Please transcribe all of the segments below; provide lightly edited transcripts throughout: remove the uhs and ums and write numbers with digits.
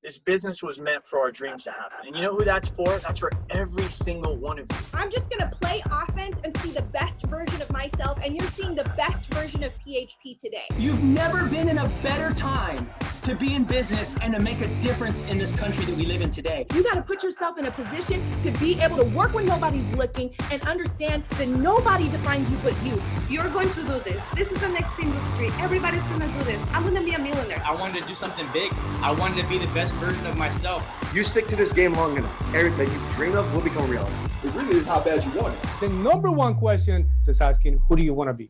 This business was meant for our dreams to happen. And you know who that's for? That's for every single one of you. I'm just going to play offense and see the best version of myself. And you're seeing the best version of PHP today. You've never been in a better time to be in business and to make a difference in this country that we live in today. You got to put yourself in a position to be able to work when nobody's looking and understand that nobody defines you but you. You're going to do this. This is the next industry. Everybody's going to do this. I'm going to be a millionaire. I wanted to do something big. I wanted to be the best version of myself. You stick to this game long enough, everything that you dream of will become reality. It really is how bad you want it. The number one question is asking, who do you want to be?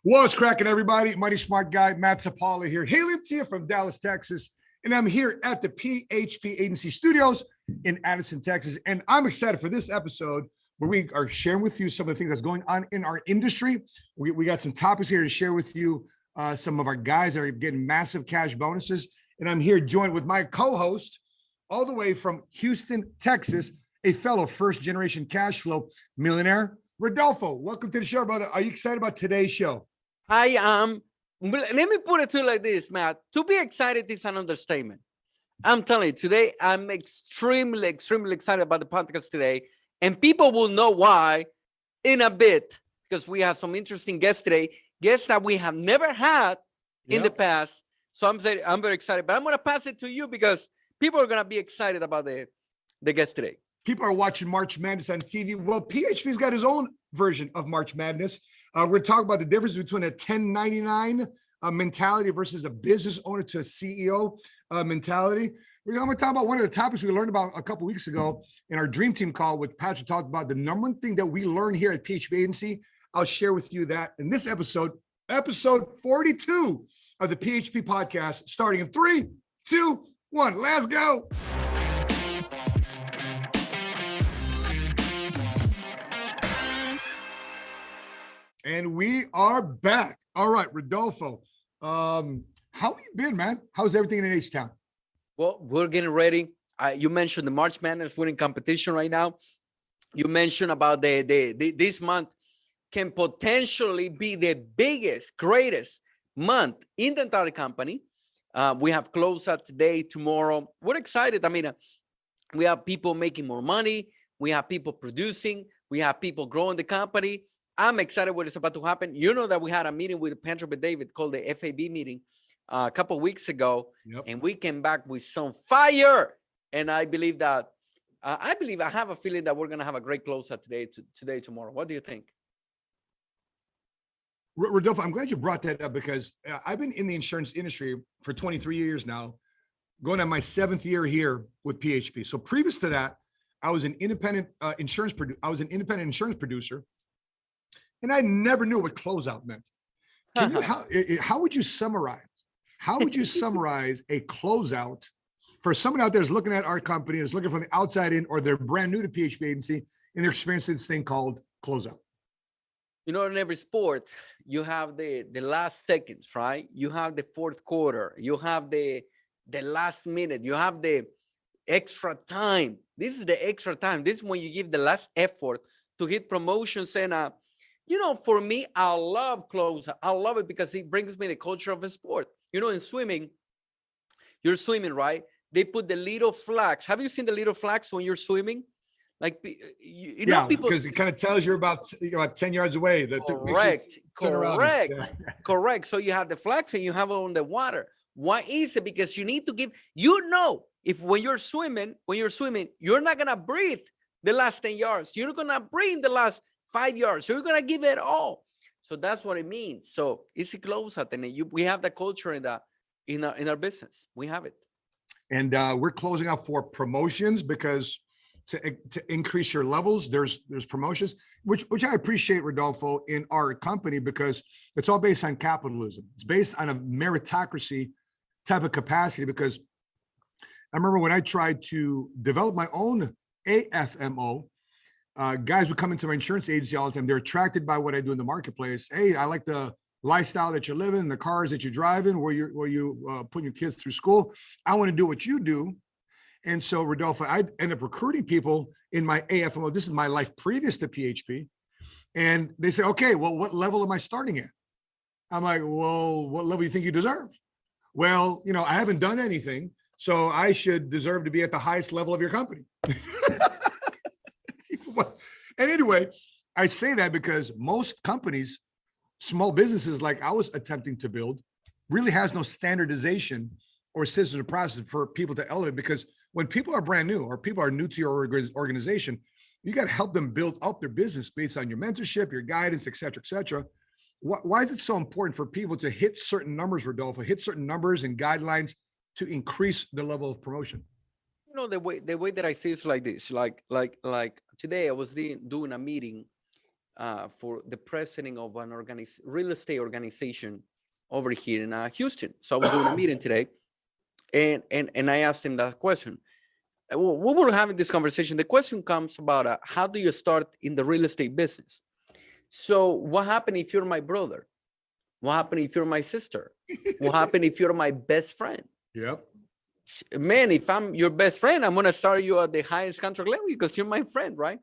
What's cracking, everybody? Mighty Smart Guy, Matt Sapaula here, hailing to you from Dallas, Texas. And I'm here at the PHP Agency Studios in Addison, Texas. And I'm excited for this episode where we are sharing with you some of the things that's going on in our industry. We got some topics here to share with you. Some of our guys that are getting massive cash bonuses. And I'm here joined with my co-host all the way from Houston, Texas, a fellow first-generation cash flow millionaire, Rodolfo. Welcome to the show, brother. Are you excited about today's show? I am. Let me put it to you like this, Matt. To be excited is an understatement. I'm telling you, today I'm extremely excited about the podcast today. And people will know why in a bit, because we have some interesting guests today, guests that we have never had in the past. So I'm very excited. But I'm going to pass it to you because people are going to be excited about the guest today. People are watching March Madness on TV. Well, PHP's got his own version of March Madness. We're going to talk about the difference between a 1099 mentality versus a business owner to a CEO mentality. We're going to talk about one of the topics we learned about a couple weeks ago in our Dream Team call with Patrick. Talked about the number one thing that we learned here at PHP Agency. I'll share with you that in this episode 42 of the PHP podcast, starting in 3, 2, 1. Let's go. And we are back. All right, Rodolfo. How have you been, man? How's everything in H-Town? Well, we're getting ready. You mentioned the March Madness winning competition right now. You mentioned about this month can potentially be the biggest, greatest month in the entire company. We have closeout today, tomorrow. We're excited. I mean, we have people making more money. We have people producing. We have people growing the company. I'm excited what is about to happen. You know that we had a meeting with Patrick David called the FAB meeting a couple of weeks ago, and we came back with some fire. And I believe that, I have a feeling that we're going to have a great closeout today, tomorrow. What do you think? Rodolfo, I'm glad you brought that up because I've been in the insurance industry for 23 years now, going on my 7th year here with PHP. So previous to that, I was an independent insurance producer, and I never knew what closeout meant. How would you summarize? How would you summarize a closeout for someone out there who's looking at our company, is looking from the outside in, or they're brand new to PHP Agency and they're experiencing this thing called closeout? You know, in every sport, you have the last seconds, right? You have the fourth quarter. You have the last minute. You have the extra time. This is the extra time. This is when you give the last effort to hit promotions. And, you know, for me, I love closeout. I love it because it brings me the culture of a sport. You know, in swimming, you're swimming, right? They put the little flags. Have you seen the little flags when you're swimming? Like, you know, people, because it kind of tells you're about 10 yards away. Correct. So you have the flags and you have it on the water. Why is it? Because you need to give, you know, if when you're swimming, you're not going to breathe the last 10 yards. You're going to breathe the last 5 yards. So you're going to give it all. So that's what it means. So it's a closeout, and we have the culture in our business. We have it. And we're closing out for promotions because to increase your levels, there's promotions, which I appreciate, Rodolfo, in our company, because it's all based on capitalism. It's based on a meritocracy type of capacity, because I remember when I tried to develop my own AFMO, guys would come into my insurance agency all the time. They're attracted by what I do in the marketplace. Hey, I like the lifestyle that you're living, the cars that you're driving, where you putting your kids through school. I want to do what you do. And so, Rodolfo, I end up recruiting people in my AFMO. This is my life previous to PHP. And they say, okay, well, what level am I starting at? I'm like, well, what level do you think you deserve? Well, you know, I haven't done anything, so I should deserve to be at the highest level of your company. And anyway, I say that because most companies, small businesses like I was attempting to build, really has no standardization or system or process for people to elevate, because when people are brand new or people are new to your organization, you got to help them build up their business based on your mentorship, your guidance, et cetera, et cetera. Why is it so important for people to hit certain numbers, Rodolfo, hit certain numbers and guidelines to increase the level of promotion? You know, the way that I see it's like this, like today I was doing a meeting for the president of an real estate organization over here in Houston. So I was doing a meeting today, and I asked him that question. We were having this conversation. The question comes about how do you start in the real estate business? So what happened if you're my brother? What happened if you're my sister? What happened if you're my best friend? Yep. Man, if I'm your best friend, I'm going to start you at the highest contract level because you're my friend, right?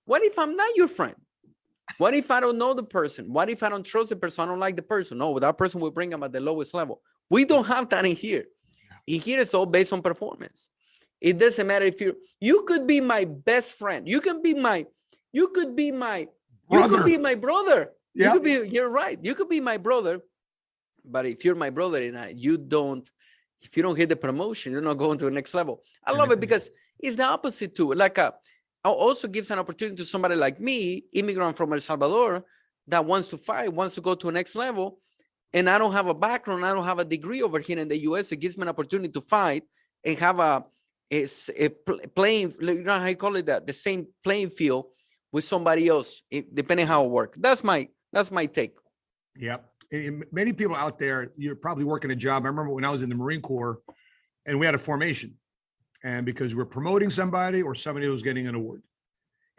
What if I'm not your friend? What if I don't know the person? What if I don't trust the person? I don't like the person. No, that person will bring them at the lowest level. We don't have that in here. In here, it's all based on performance. It doesn't matter if you could be my best friend. You could be my brother. Yep. You're right. You could be my brother. But if you're my brother and if you don't hit the promotion, you're not going to the next level. I love it because it's the opposite too. Also gives an opportunity to somebody like me, immigrant from El Salvador, that wants to fight, wants to go to a next level. And I don't have a background. I don't have a degree over here in the US. It gives me an opportunity to fight and have a playing, you know how you call it, that the same playing field with somebody else, depending how it works. That's my take. Yep. And many people out there, you're probably working a job. I remember when I was in the Marine Corps and we had a formation, and because we're promoting somebody or somebody was getting an award.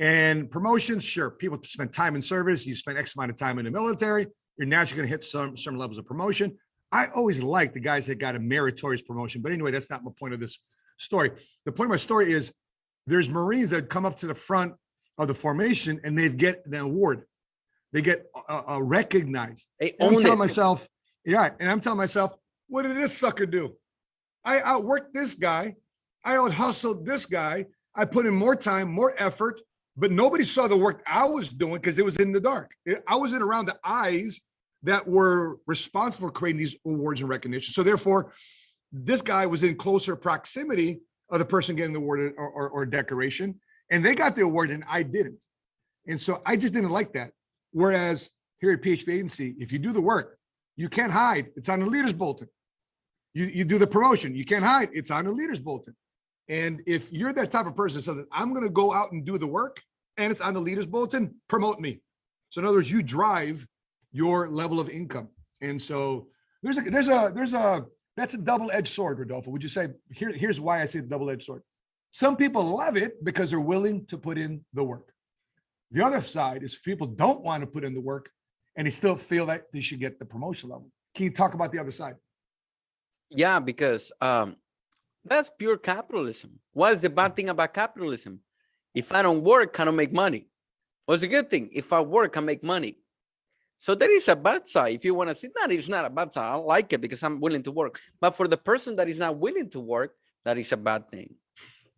And promotions, sure, people spend time in service. You spend X amount of time in the military. You're naturally going to hit some levels of promotion. I always like the guys that got a meritorious promotion. But anyway, that's not my point of this story. The point of my story is there's Marines that come up to the front of the formation and they get an award. They get recognized. I'm telling myself, what did this sucker do? I outworked this guy. I out-hustled this guy. I put in more time, more effort, but nobody saw the work I was doing because it was in the dark. I wasn't around the eyes that were responsible for creating these awards and recognition. So therefore, this guy was in closer proximity of the person getting the award or decoration, and they got the award and I didn't. And so I just didn't like that. Whereas here at PHP Agency, if you do the work, you can't hide. It's on the leaders bulletin. You do the promotion. You can't hide. It's on the leaders bulletin. And if you're that type of person, so that I'm going to go out and do the work and it's on the leaders bulletin, promote me. So in other words, you drive your level of income. And so that's a double-edged sword, Rodolfo. Would you say, here's why I say double-edged sword. Some people love it because they're willing to put in the work. The other side is people don't want to put in the work and they still feel that they should get the promotion level. Can you talk about the other side? Yeah, because that's pure capitalism. What is the bad thing about capitalism? If I don't work, I don't make money. What's a good thing? If I work, I make money. So there is a bad side. If you want to see that, it's not a bad side. I like it because I'm willing to work. But for the person that is not willing to work, that is a bad thing.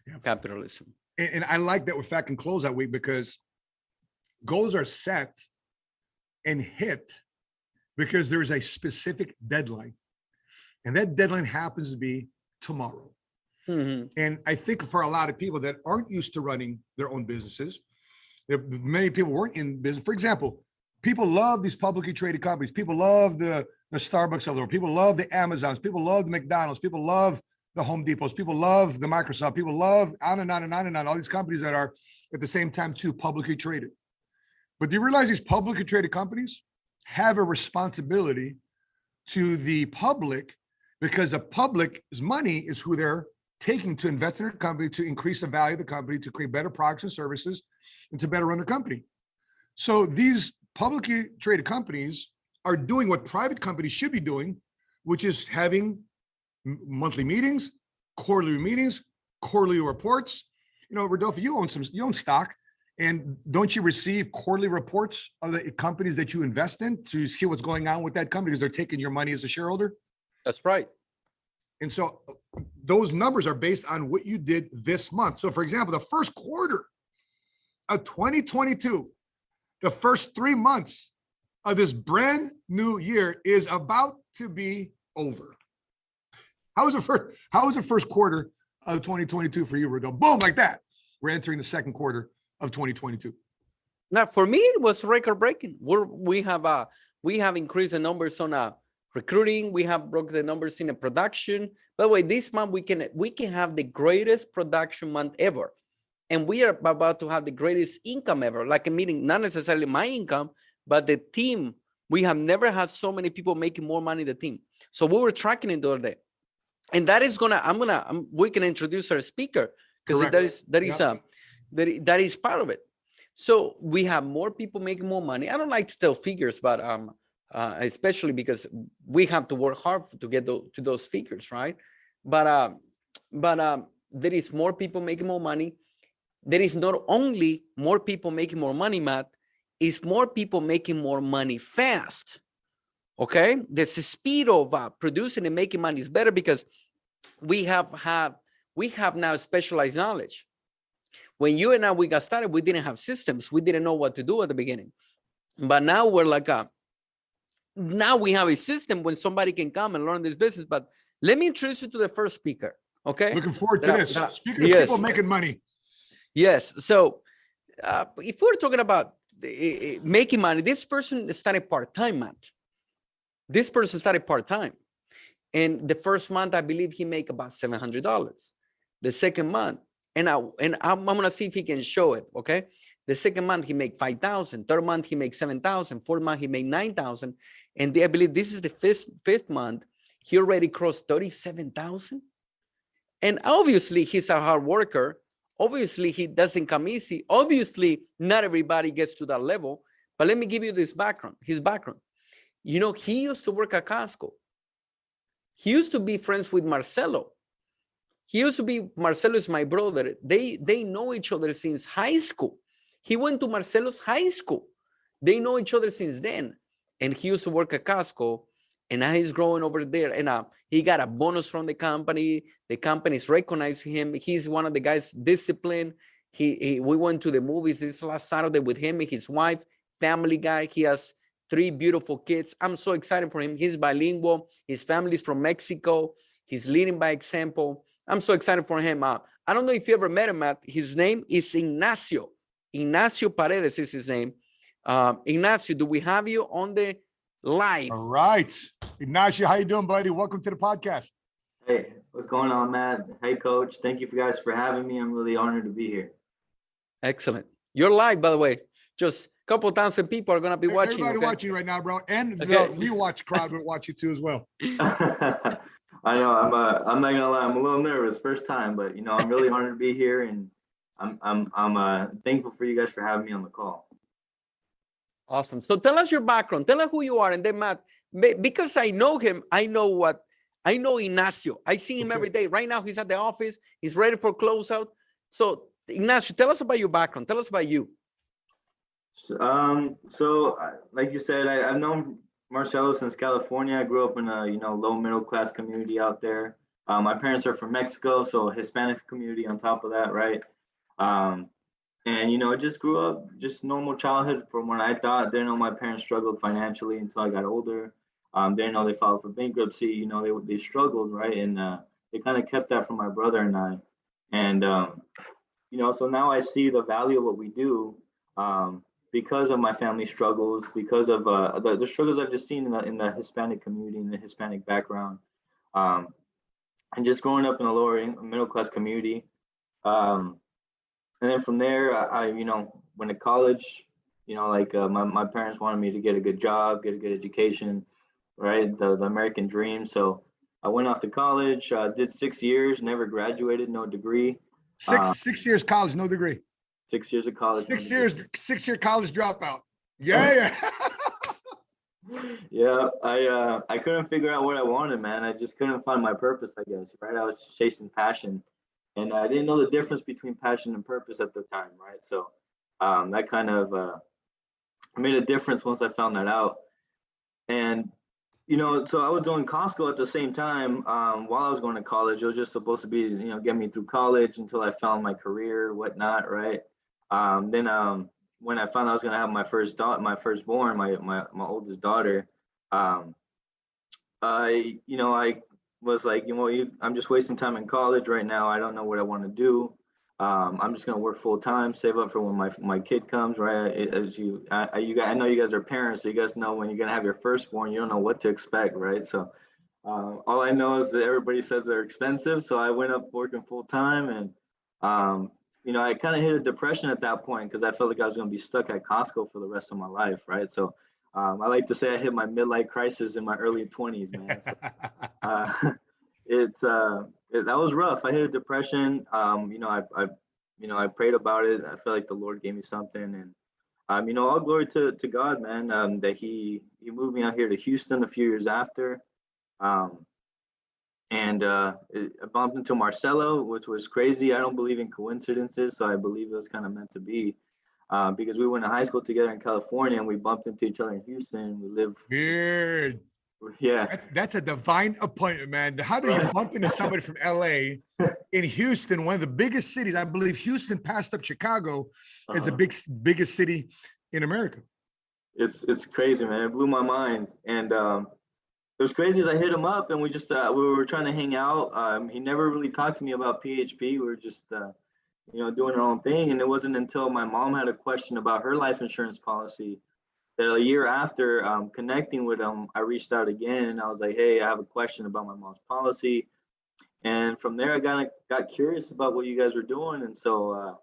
Yeah. Capitalism. And I like that with Fact and Close that week because goals are set and hit because there's a specific deadline. And that deadline happens to be tomorrow. Mm-hmm. And I think for a lot of people that aren't used to running their own businesses, many people weren't in business. For example, people love these publicly traded companies. People love the Starbucks of the world. People love the Amazons. People love the McDonald's. People love the Home Depots. People love the Microsoft. People love on and on and on and on. All these companies that are at the same time too publicly traded. But do you realize these publicly traded companies have a responsibility to the public because the public's money is who they're taking to invest in their company, to increase the value of the company, to create better products and services, and to better run the company. So these publicly traded companies are doing what private companies should be doing, which is having monthly meetings, quarterly meetings, quarterly reports. You know, Rodolfo, you own stock. And don't you receive quarterly reports of the companies that you invest in to see what's going on with that company because they're taking your money as a shareholder? That's right. And so those numbers are based on what you did this month. So for example, the first quarter of 2022, the first 3 months of this brand new year is about to be over. How was the first quarter of 2022 for you, Rodolfo? Boom, like that. We're entering the second quarter of 2022. Now, for me, it was record breaking. We have increased the numbers on recruiting. We have broke the numbers in the production. By the way, this month we can have the greatest production month ever. And we are about to have the greatest income ever, like meaning not necessarily my income, but the team. We have never had so many people making more money than the team. So we were tracking it the other day. And that is we can introduce our speaker because that is part of it. So we have more people making more money. I don't like to tell figures, but especially because we have to work hard to get to those figures, right? But there is more people making more money. There is not only more people making more money, Matt, it's more people making more money fast. Okay, the speed of producing and making money is better because we have now specialized knowledge. When you and I we got started, we didn't have systems. We didn't know what to do at the beginning, but now we're like now we have a system when somebody can come and learn this business. But let me introduce you to the first speaker. Okay, looking forward to this. Speaking of people making money. Yes. So if we're talking about making money, this person started part-time, Matt. This person started part-time. And the first month, I believe he made about $700. The second month, and I'm going to see if he can show it, okay? The second month, he made $5,000. Third month, he made $7,000. Fourth month, he made $9,000. And I believe this is the fifth month. He already crossed $37,000. And obviously, he's a hard worker. Obviously, he doesn't come easy. Obviously, not everybody gets to that level. But let me give you his background. You know, he used to work at Costco. He used to be friends with Marcelo. Marcelo is my brother. They know each other since high school. He went to Marcelo's high school. They know each other since then. And he used to work at Costco. And now he's growing over there. And he got a bonus from the company. The company's recognizing him. He's one of the guys disciplined. We went to the movies this last Saturday with him and his wife, family guy. He has 3 beautiful kids. I'm so excited for him. He's bilingual. His family's from Mexico. He's leading by example. I'm so excited for him. I don't know if you ever met him, Matt. His name is Ignacio. Ignacio Paredes is his name. Ignacio, do we have you on the live? All right. Ignacio, how you doing, buddy? Welcome to the podcast. Hey, what's going on, Matt? Hey, Coach. Thank you guys for having me. I'm really honored to be here. Excellent. You're live, by the way. Just a couple thousand people are going to be watching. Everybody watching right now, bro. And the rewatch crowd will watch you too as well. I know. I'm not gonna lie. I'm a little nervous, first time, but I'm really honored to be here, and I'm thankful for you guys for having me on the call. Awesome. So tell us your background. Tell us who you are, and then Matt, because I know him, I know Ignacio. I see him every day. Right now, he's at the office. He's ready for closeout. So Ignacio, tell us about your background. Tell us about you. So like you said, I've known Marcelo since California. I grew up in a low middle class community out there. My parents are from Mexico, so Hispanic community on top of that, right? And just grew up just normal childhood from when I thought. Didn't know my parents struggled financially until I got older. Didn't know they filed for bankruptcy. They struggled, right? And they kind of kept that from my brother and I. And so now I see the value of what we do. Because of my family struggles, because of the struggles I've just seen in the Hispanic community, in the Hispanic background, and just growing up in a lower middle class community. And then from there, I went to college. My parents wanted me to get a good job, get a good education, right? The American dream. So I went off to college, did 6 years, never graduated, no degree. 6 years college, no degree. 6 years of college. 6-year college dropout. Yeah. Yeah. I couldn't figure out what I wanted, man. I just couldn't find my purpose, I guess, right? I was chasing passion, and I didn't know the difference between passion and purpose at the time, right? So that kind of made a difference once I found that out. And so I was doing Costco at the same time while I was going to college. It was just supposed to be, get me through college until I found my career, whatnot, right? Then when I found I was gonna have my firstborn, my oldest daughter, I was like, I'm just wasting time in college right now. I don't know what I want to do. I'm just gonna work full time, save up for when my kid comes, right? I know you guys are parents, so you guys know when you're gonna have your firstborn, you don't know what to expect, right? So all I know is that everybody says they're expensive, so I went up working full time, and I kind of hit a depression at that point because I felt like I was going to be stuck at Costco for the rest of my life, right? So I like to say I hit my midlife crisis in my early 20s, man. So, that was rough. I hit a depression. I prayed about it. I felt like the Lord gave me something, and all glory to God, man. That He moved me out here to Houston a few years after. I bumped into Marcelo, which was crazy. I don't believe in coincidences, so I believe it was kind of meant to be, because we went to high school together in California and we bumped into each other in Houston. We live weird. Yeah, that's a divine appointment, man. How do you bump into somebody from LA in Houston, one of the biggest cities? I believe Houston passed up Chicago as the biggest city in America. It's crazy, man. It blew my mind. And it was crazy as I hit him up and we just we were trying to hang out. He never really talked to me about PHP. We were just doing our own thing. And it wasn't until my mom had a question about her life insurance policy that a year after connecting with him, I reached out again and I was like, hey, I have a question about my mom's policy. And from there, I got curious about what you guys were doing. And so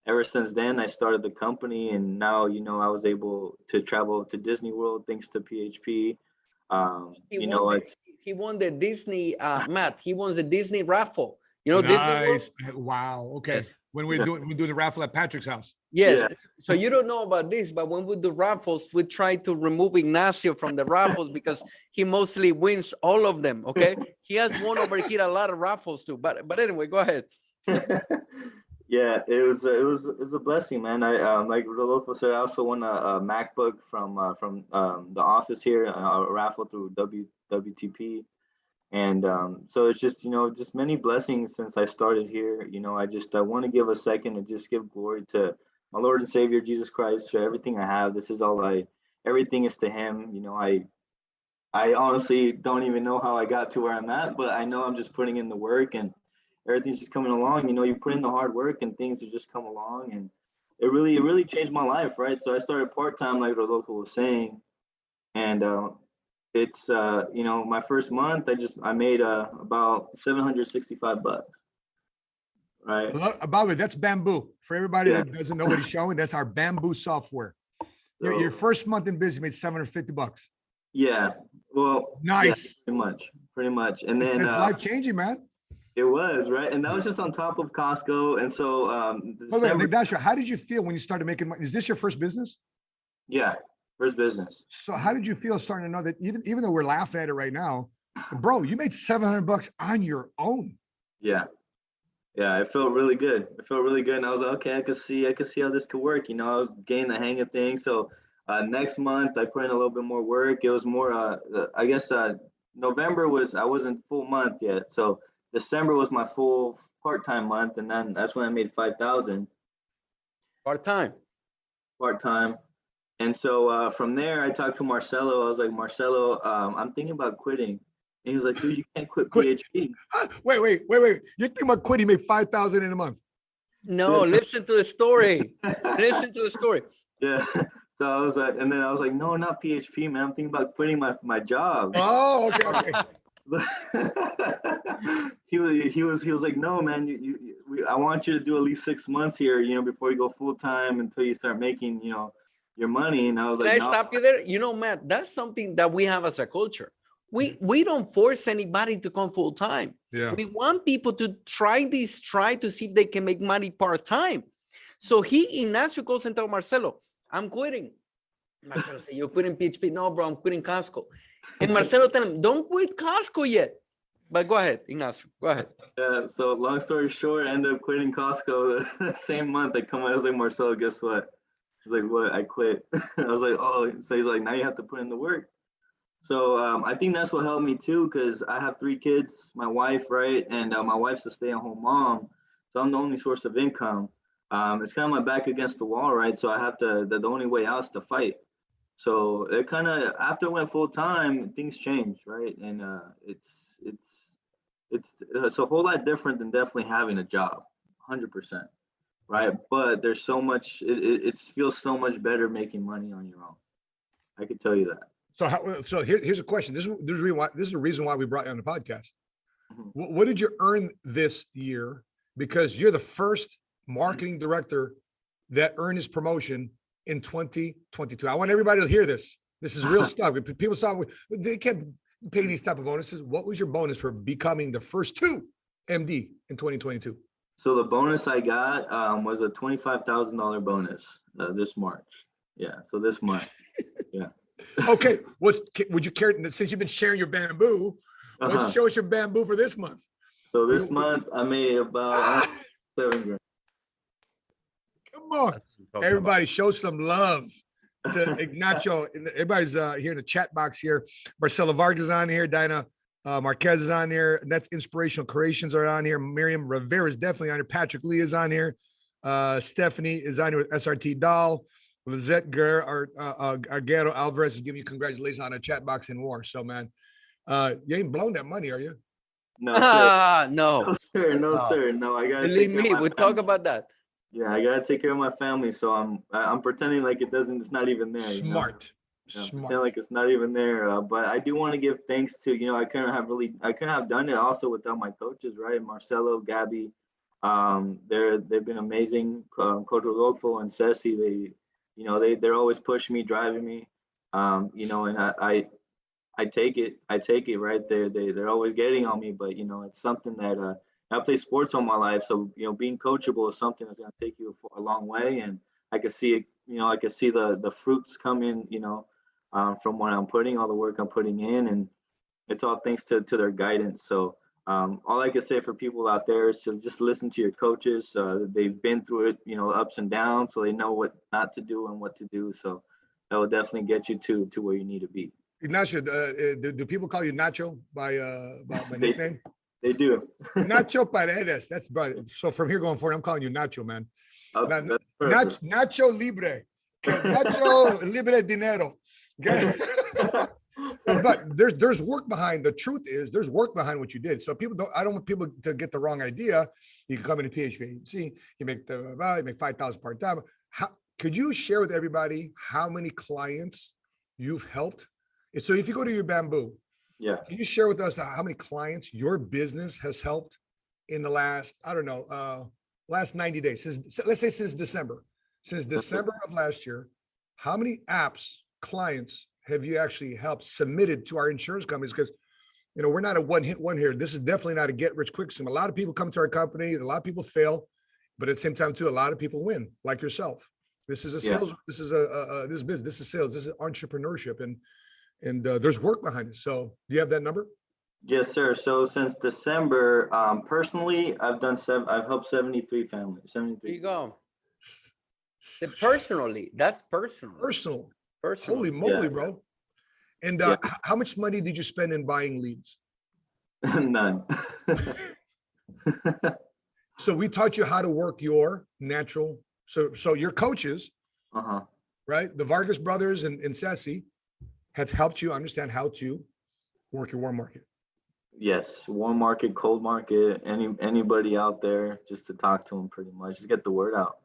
ever since then, I started the company. And now, I was able to travel to Disney World thanks to PHP. He won the Disney, Matt, he won the Disney raffle. Nice. Disney World? Wow. Okay. Yes. When we do the raffle at Patrick's house. Yes. Yeah. So you don't know about this, but when we do raffles, we try to remove Ignacio from the raffles because he mostly wins all of them. Okay. He has won over here a lot of raffles too. But anyway, go ahead. Yeah, it was a blessing, man. I like Rodolfo said, I also won a MacBook from the office here, a raffle through WTP. And so it's just, just many blessings since I started here. I want to give a second and just give glory to my Lord and Savior, Jesus Christ, for everything I have. This is everything is to Him. I honestly don't even know how I got to where I'm at, but I know I'm just putting in the work and everything's just coming along. You put in the hard work and things will just come along. And it really changed my life, right? So I started part-time, like Rodolfo was saying. And it's my first month I made about $765, right? By the way, that's Bamboo. For everybody that doesn't know what he's showing, that's our Bamboo software. So, your first month in business made $750. Yeah, well, nice. Yeah, pretty much. And then it's life-changing, man. It was, right? And that was just on top of Costco. And so Ignacio, how did you feel when you started making money? Is this your first business? Yeah. First business. So how did you feel starting to know that even though we're laughing at it right now, bro, you made $700 on your own? Yeah. It felt really good. And I was like, okay, I could see how this could work. I was getting the hang of things. So next month I put in a little bit more work. It was more, I guess November I wasn't full month yet. So December was my full part-time month. And then that's when I made $5,000. Part-time. And so from there, I talked to Marcelo. I was like, Marcelo, I'm thinking about quitting. And he was like, dude, you can't quit PHP. Wait. You're thinking about quitting, you made $5,000 in a month. No, listen to the story. Yeah. So I was like, no, not PHP, man. I'm thinking about quitting my job. Oh, okay. He was like, no, man, I want you to do at least 6 months here, before you go full time until you start making, your money. And I was like, Can I stop you there? Matt, that's something that we have as a culture. We don't force anybody to come full time. Yeah. We want people to try to see if they can make money part time. So Ignacio goes and tells Marcelo, I'm quitting. Marcelo said, you're quitting PHP? No, bro, I'm quitting Costco. And Marcelo tell him, don't quit Costco yet. But go ahead, Ignacio, go ahead. Yeah, so long story short, I ended up quitting Costco the same month. I was like, Marcelo, guess what? He's like, what? I quit. I was like, oh. So he's like, now you have to put in the work. So I think that's what helped me too, because I have 3 kids, my wife, right? And my wife's a stay-at-home mom. So I'm the only source of income. It's kind of my back against the wall, right? So I have to, the only way out is to fight. So it kind of, after I went full time, things changed, right? And it's a whole lot different than definitely having a job, 100%, right? But there's so much, it feels so much better making money on your own. I could tell you that. So here's a question. This is the reason why we brought you on the podcast. Mm-hmm. What did you earn this year? Because you're the first marketing director that earned his promotion in 2022. I want everybody to hear this. This is real stuff. People saw they can't pay these type of bonuses. What was your bonus for becoming the first 2 MD in 2022? So the bonus I got was a $25,000 bonus this March. Yeah, so this month. Yeah. Okay. Would you care, since you've been sharing your bamboo, why don't you show us your bamboo for this month? So this month I made about $7,000. Come on, everybody, show some love to Ignacio. Everybody's here in the chat box here. Marcelo Vargas is on here. Dinah Marquez is on here. That's Inspirational Creations are on here. Miriam Rivera is definitely on here. Patrick Lee is on here. Stephanie is on here with SRT Doll. Lizette Arguero Alvarez is giving you congratulations on a chat box and more. So, man, you ain't blown that money, are you? No, sir. No. No, sir. No, I gotta believe me. We talk about that. Yeah, I gotta take care of my family, so I'm pretending like it's not even there. Smart. Pretend like it's not even there. But I do want to give thanks to, I couldn't have done it also without my coaches, right? Marcelo, Gabby, they've been amazing. Coach Rodolfo and Ceci, they're always pushing me, driving me, and I take it, right? They're always getting on me, but it's something that I play sports all my life, so being coachable is something that's gonna take you a long way, and I can see it. I can see the fruits coming, from what I'm putting, all the work I'm putting in, and it's all thanks to their guidance. So all I can say for people out there is to just listen to your coaches. They've been through it, ups and downs, so they know what not to do and what to do. So that will definitely get you to where you need to be. Ignacio, do people call you Nacho by nickname? They do. Nacho Paredes. That's right. So from here going forward, I'm calling you Nacho, man. Nacho Libre. Nacho Libre Dinero. But there's work behind. The truth is, there's work behind what you did. So I don't want people to get the wrong idea. You can come into PHP Agency, you make 5,000 part-time. Could you share with everybody how many clients you've helped? So if you go to your bamboo, can you share with us how many clients your business has helped in the last, last 90 days? Let's say since December. Since December of last year, how many apps, clients have you actually helped submitted to our insurance companies? Because, we're not a one-hit one here. This is definitely not a get-rich-quick scheme. A lot of people come to our company, a lot of people fail, but at the same time, too, a lot of people win, like yourself. This is a sales, this is this business, this is sales, this is entrepreneurship, and there's work behind it. So do you have that number? Yes, sir. So since December, personally, I've helped 73 families. 73. There you go. Personally, that's personal. Personal. Holy moly, bro. And how much money did you spend in buying leads? None. So we taught you how to work your natural. So your coaches, right? The Vargas brothers and Ceci have helped you understand how to work your warm market. Yes, warm market, cold market, anybody out there, just to talk to them, pretty much, just get the word out.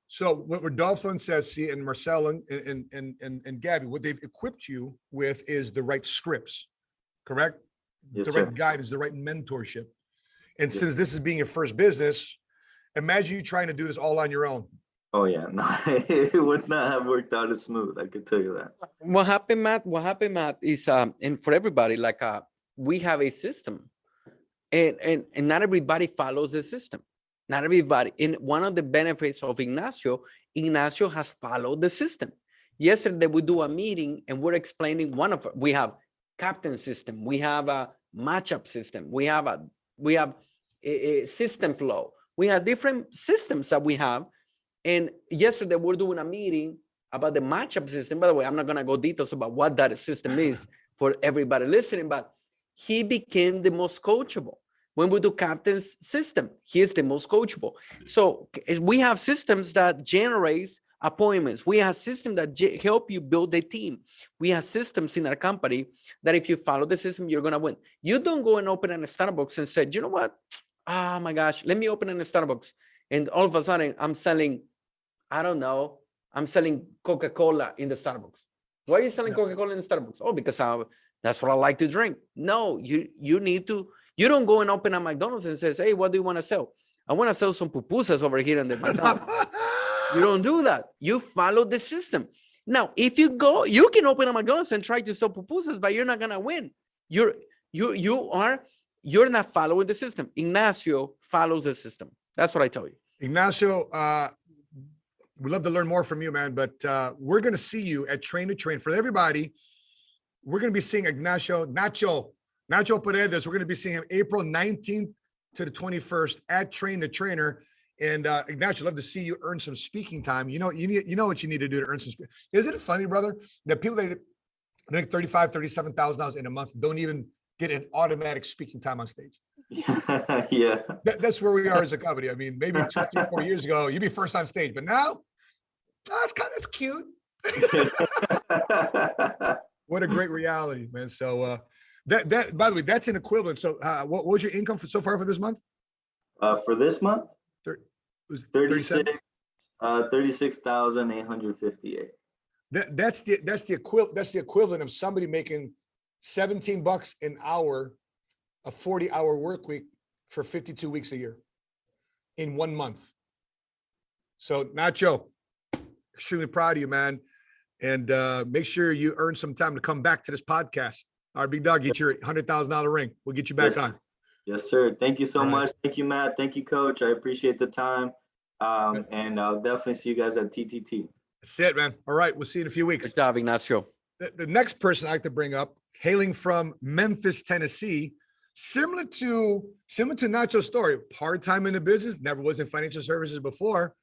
So what Rodolfo and Ceci and Marcel and Gabby, what they've equipped you with is the right scripts, correct? Yes, the sir. right guidance, the right mentorship. And since this is being your first business, imagine you trying to do this all on your own. Oh yeah, no, it would not have worked out as smooth. I could tell you that. What happened, Matt, is and for everybody, we have a system, and not everybody follows the system. Not everybody. And one of the benefits of Ignacio has followed the system. Yesterday we do a meeting and we're explaining we have captain system, we have a matchup system, we have a system flow. We have different systems that we have. And yesterday we're doing a meeting about the matchup system. By the way, I'm not going to go details about what that system is for everybody listening, but he became the most coachable. When we do captain's system, he is the most coachable. So we have systems that generates appointments. We have systems that help you build a team. We have systems in our company that if you follow the system, you're going to win. You don't go and open a Starbucks and say, you know what? Oh my gosh, let me open a Starbucks. And all of a sudden I'm selling, I'm selling Coca-Cola in the Starbucks. Why are you selling Coca-Cola in the Starbucks? Oh, because that's what I like to drink. No, you need to. You don't go and open a McDonald's and says, hey, what do you want to sell? I want to sell some pupusas over here in the McDonald's. You don't do that. You follow the system. Now, if you go, you can open a McDonald's and try to sell pupusas, but you're not gonna win. You're not following the system. Ignacio follows the system. That's what I tell you. Ignacio, we'd love to learn more from you, man, but we're going to see you at Train to Train. For everybody, we're going to be seeing Ignacio Paredes. We're going to be seeing him April 19th to the 21st at Train to Trainer. And Ignacio, I'd love to see you earn some speaking time. You know what you need to do to earn some. Isn't it funny, brother, that people that make $35,000, $37,000 in a month don't even get an automatic speaking time on stage? Yeah. That's where we are as a company. I mean, maybe 2, 3, 4 years ago, you'd be first on stage, but now, it's cute. What a great reality, man. So that by the way, that's an equivalent. So what was your income so far for this month? For this month, it was 36,858. That's the equivalent of somebody making $17 an hour, a 40-hour work week for 52 weeks a year in 1 month. So Nacho, extremely proud of you, man. And make sure you earn some time to come back to this podcast. All right, big dog, get your $100,000 ring. We'll get you back on. Yes, sir. Thank you so much. Thank you, Matt. Thank you, Coach. I appreciate the time. And I'll definitely see you guys at TTT. That's it, man. All right, we'll see you in a few weeks. Good job, Ignacio. The next person I like to bring up, hailing from Memphis, Tennessee, similar to Nacho's story, part-time in the business, never was in financial services before,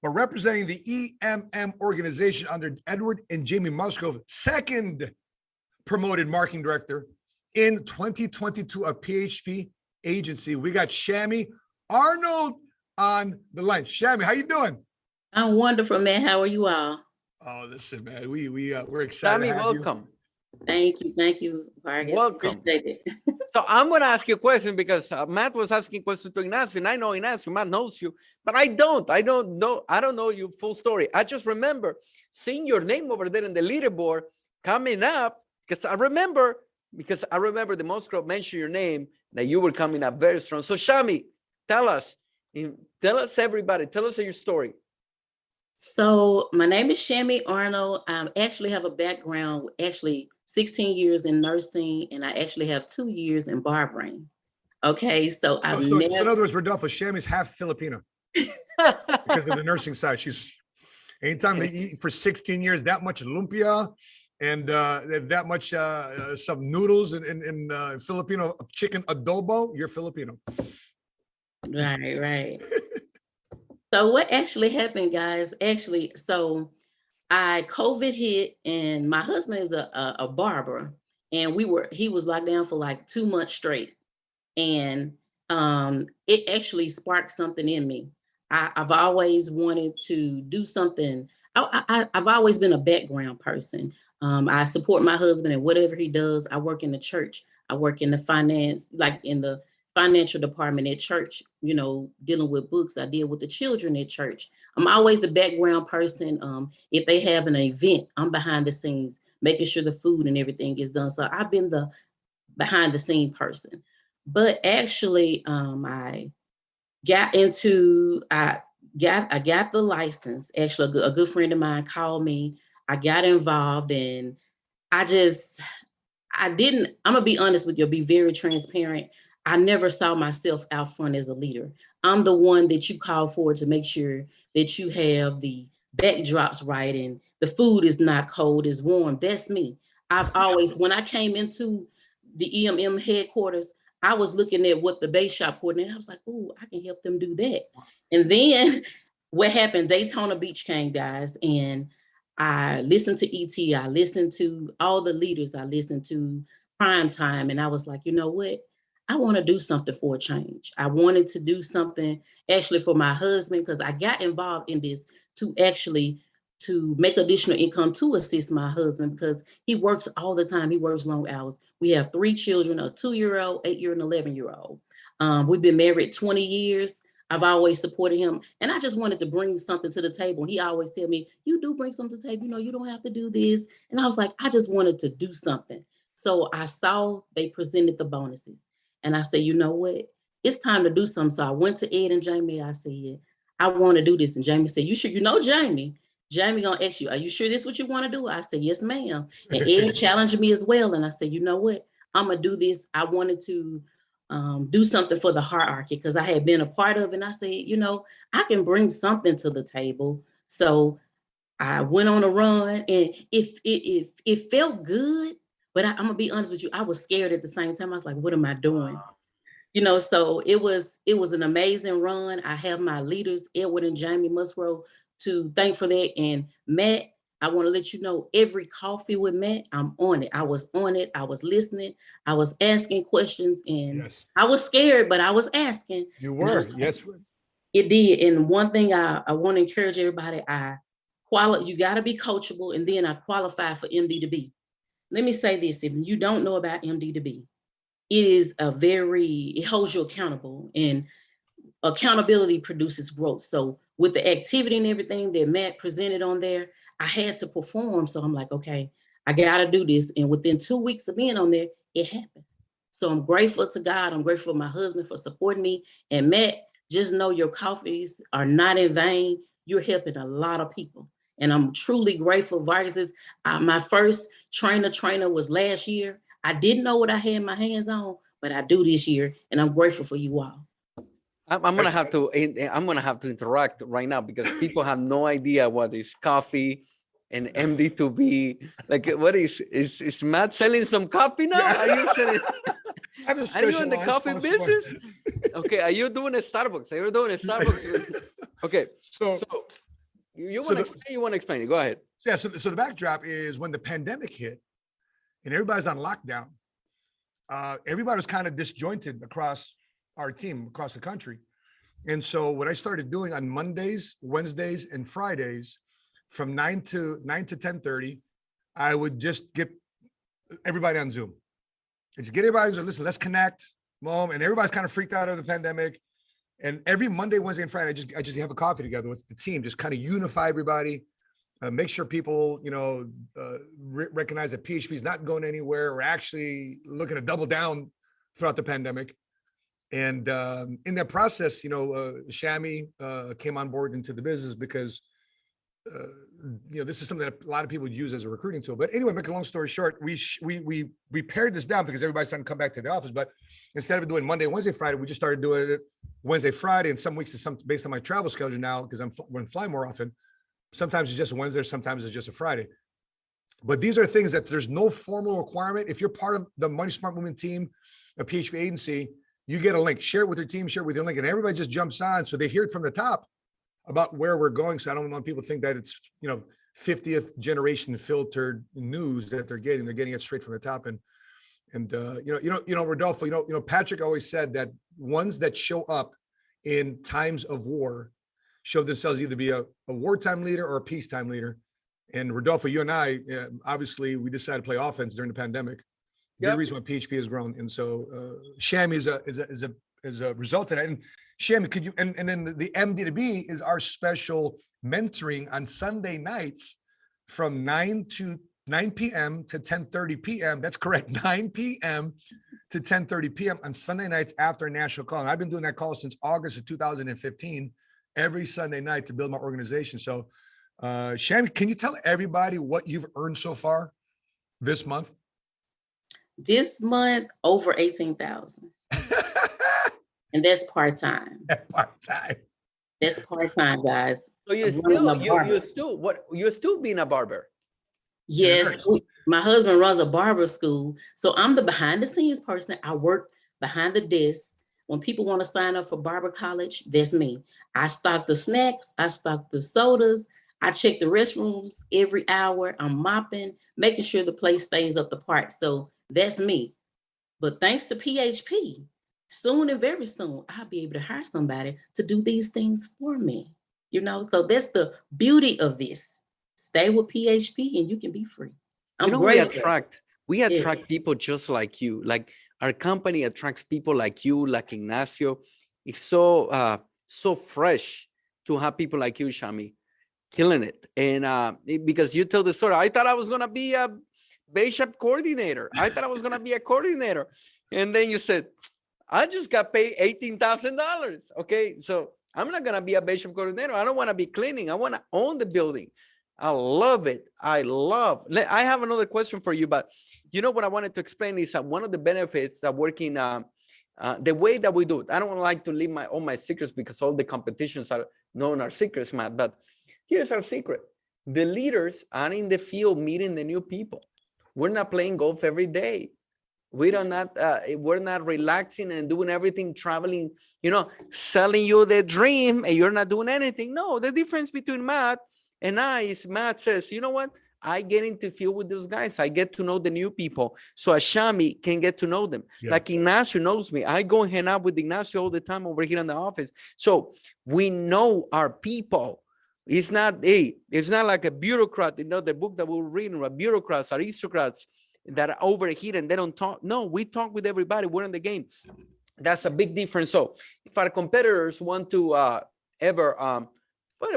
but representing the EMM organization under Edward and Jamie Musgrove, second promoted marketing director in 2022 of PHP Agency. We got Shammy Arnold on the line. Shammy, how you doing? I'm wonderful, man. How are you all? Oh, listen, man, we're excited. Shammy, welcome. Thank you, Vargas. Welcome. So I'm going to ask you a question because Matt was asking questions to Ignacio, and I know Ignacio, Matt knows you, but I don't know your full story. I just remember seeing your name over there in the leaderboard coming up because I remember the Musgrove mentioned your name, that you were coming up very strong. So Shammy, tell us everybody, tell us your story. So my name is Shammy Arnold. I actually have a background, 16 years in nursing, and I actually have 2 years in barbering. Okay, so so in other words, Rodolfo, Shammy's half Filipino because of the nursing side. She's anytime they eat for 16 years, that much lumpia and that much some noodles and Filipino chicken adobo, you're Filipino. Right. So what actually happened, guys? So COVID hit, and my husband is a barber, and he was locked down for like 2 months straight, and it actually sparked something in me. I've always wanted to do something. I've always been a background person. I support my husband in whatever he does. I work in the church. I work in the finance, like in the financial department at church, dealing with books. I deal with the children at church. I'm always the background person. If they have an event, I'm behind the scenes, making sure the food and everything is done. So I've been the behind the scene person. But actually, I got the license. Actually, a good friend of mine called me. I got involved, and I'm gonna be honest with you, be very transparent. I never saw myself out front as a leader. I'm the one that you call for to make sure that you have the backdrops right and the food is not cold, it's warm. That's me. I've always, when I came into the EMM headquarters, I was looking at what the base shop coordinator, I was like, oh, I can help them do that. And then what happened, Daytona Beach came, guys, and I listened to ET, I listened to all the leaders, I listened to Prime Time, and I was like, you know what? I want to do something for a change. I wanted to do something actually for my husband, because I got involved in this to make additional income to assist my husband, because he works all the time. He works long hours. We have 3 children, a 2-year-old, 8-year, and 11-year-old. We've been married 20 years. I've always supported him. And I just wanted to bring something to the table. He always tell me, you do bring something to the table. You don't have to do this. And I was like, I just wanted to do something. So I saw they presented the bonuses. And I said, you know what? it's time to do something. So I went to Ed and Jamie. I said, I want to do this. And Jamie said, you sure? You know, Jamie gonna ask you, are you sure this is what you want to do? I said, yes, ma'am. And Ed challenged me as well. And I said, you know what? I'm gonna do this. I wanted to do something for the hierarchy because I had been a part of it. And I said, you know, I can bring something to the table. So I went on a run, and it felt good, but I'm gonna be honest with you, I was scared at the same time. I was like, what am I doing? You know, so it was an amazing run. I have my leaders, Edward and Jamie Musgrove, to thank for that. And Matt, I want to let you know, every coffee with Matt, I'm on it. I was on it. I was listening. I was asking questions, and yes. I was scared, but I was asking. You were, yes. It did. And one thing I want to encourage everybody, you got to be coachable. And then I qualified for MD to B. Let me say this, if you don't know about MD to B, it holds you accountable, and accountability produces growth. So with the activity and everything that Matt presented on there, I had to perform. So I'm like, okay, I got to do this. And within 2 weeks of being on there, it happened. So I'm grateful to God. I'm grateful to my husband for supporting me. And Matt, just know your coffees are not in vain. You're helping a lot of people. And I'm truly grateful. Vargas, my first trainer was last year. I didn't know what I had my hands on, but I do this year, and I'm grateful for you all. I'm gonna have to interact right now because people have no idea what is coffee and MD2B. Like, what is Matt selling some coffee now? Are you selling? Are you in the coffee business? Okay, are you doing a Starbucks? Are you doing a Starbucks? Okay, so you want to explain it? Go ahead. Yeah. So the backdrop is when the pandemic hit, and everybody's on lockdown. Everybody was kind of disjointed across our team, across the country. And so what I started doing on Mondays, Wednesdays, and Fridays from 9 to 10:30, I would just get everybody on Zoom. And just get everybody on Zoom. Listen, let's connect. Mom, and everybody's kind of freaked out of the pandemic. And every Monday, Wednesday, and Friday, I just have a coffee together with the team, just kind of unify everybody. Make sure people, recognize that PHP is not going anywhere. We're actually looking to double down throughout the pandemic. And in that process, Shammy came on board into the business because, this is something that a lot of people use as a recruiting tool. But anyway, make a long story short, we pared this down because everybody's starting to come back to the office. But instead of doing Monday, Wednesday, Friday, we just started doing it Wednesday, Friday. And some weeks it's based on my travel schedule now because we're flying more often. Sometimes it's just a Wednesday, sometimes it's just a Friday. But these are things that there's no formal requirement. If you're part of the Money Smart Movement team, a PHP agency, you get a link, share it with your team, share it with your link, and everybody just jumps on. So they hear it from the top about where we're going. So I don't want people to think that it's, 50th generation filtered news that they're getting. They're getting it straight from the top. And Rodolfo, Patrick always said that ones that show up in times of war show themselves either be a wartime leader or a peacetime leader. And Rodolfo, you and I, obviously, we decided to play offense during the pandemic. Yep. The reason why PHP has grown. And so Shammy is a result of that. And Shammy, could you, and then the MD to B is our special mentoring on Sunday nights from 9 p.m. to 10:30 p.m. That's correct. 9 p.m. to 10:30 p.m. on Sunday nights after a national call. And I've been doing that call since August of 2015. Every Sunday night to build my organization. So, Shammy, can you tell everybody what you've earned so far this month? This month, over 18,000. And that's part-time. Part-time. That's part-time, guys. So you're still being a barber. Yes, my husband runs a barber school. So I'm the behind-the-scenes person. I work behind the desk. When people want to sign up for barber college, that's me. I stock the snacks, I stock the sodas, I check the restrooms every hour. I'm mopping, making sure the place stays up the park. So that's me. But thanks to PHP, soon and very soon, I'll be able to hire somebody to do these things for me. So that's the beauty of this. Stay with PHP and you can be free. We attract people just like you. Like, our company attracts people like you, like Ignacio. It's so fresh to have people like you, Shammy, killing it. And because you tell the story, I thought I was gonna be a Bishop coordinator. I thought I was gonna be a coordinator, and then you said, I just got paid $18,000. Okay. So I'm not going to be a base shop coordinator. I don't want to be cleaning. I want to own the building. I love it. I have another question for you, but you know what I wanted to explain is that one of the benefits of working the way that we do it. I don't like to leave all my secrets because all the competitions are known our secrets, Matt, but here's our secret. The leaders are in the field meeting the new people. We're not playing golf every day. We're not relaxing and doing everything, traveling, selling you the dream and you're not doing anything. No, the difference between Matt and I is Matt says, you know what? I get into field with those guys. I get to know the new people. So a Shammy can get to know them. Yeah. Like Ignacio knows me. I go and hang out with Ignacio all the time over here in the office. So we know our people. It's not like a bureaucrat, the book that we're reading, bureaucrats, aristocrats that are over here and they don't talk. No, we talk with everybody. We're in the game. That's a big difference. So if our competitors want to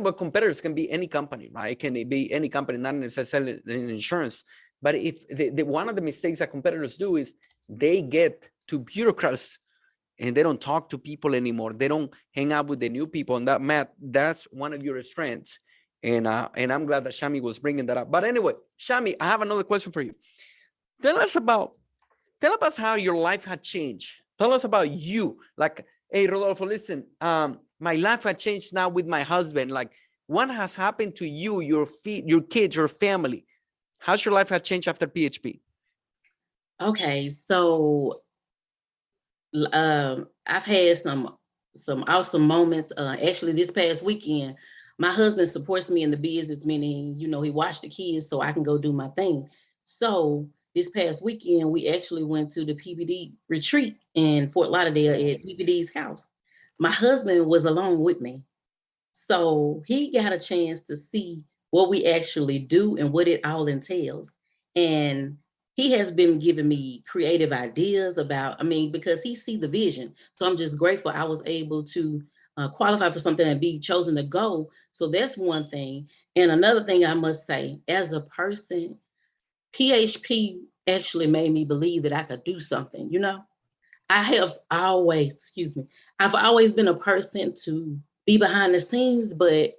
but competitors can be any company, right? It can be any company, not necessarily in insurance. But if one of the mistakes that competitors do is they get to bureaucrats and they don't talk to people anymore. They don't hang out with the new people. And that, Matt, that's one of your strengths. And I'm glad that Shammy was bringing that up. But anyway, Shammy, I have another question for you. Tell us how your life had changed. Tell us about you. Like, hey, Rodolfo, listen, my life had changed now with my husband. Like, what has happened to you, your kids, your family? How's your life had changed after PHP? Okay, so I've had some awesome moments. Actually, this past weekend, my husband supports me in the business, meaning, he watched the kids so I can go do my thing. So this past weekend, we actually went to the PPD retreat in Fort Lauderdale at PPD's house. My husband was along with me. So he got a chance to see what we actually do and what it all entails. And he has been giving me creative ideas because he sees the vision. So I'm just grateful I was able to qualify for something and be chosen to go. So that's one thing. And another thing I must say, as a person, PHP actually made me believe that I could do something, I've always been a person to be behind the scenes, but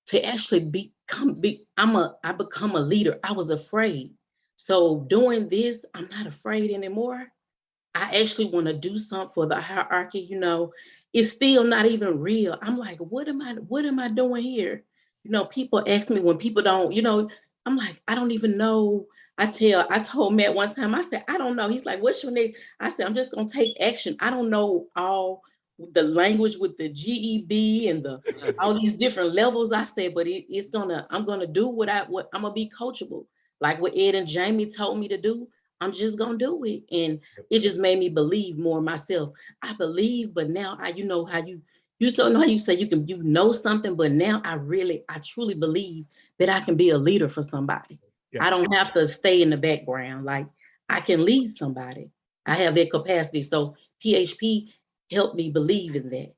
to actually I become a leader. I was afraid. So doing this, I'm not afraid anymore. I actually want to do something for the hierarchy, it's still not even real. I'm like, what am I doing here? People ask me when people don't, I'm like, I don't even know. I told Matt one time, I said, I don't know. He's like, what's your name? I said, I'm just going to take action. I don't know all the language with the GEB and all these different levels. I said, but I'm going to do what I'm going to be coachable. Like what Ed and Jamie told me to do, I'm just going to do it. And it just made me believe more in myself. I believe, but now how you say you know something, but now I truly believe that I can be a leader for somebody. Yeah. I don't have to stay in the background. Like I can lead somebody. I have that capacity. So PHP helped me believe in that,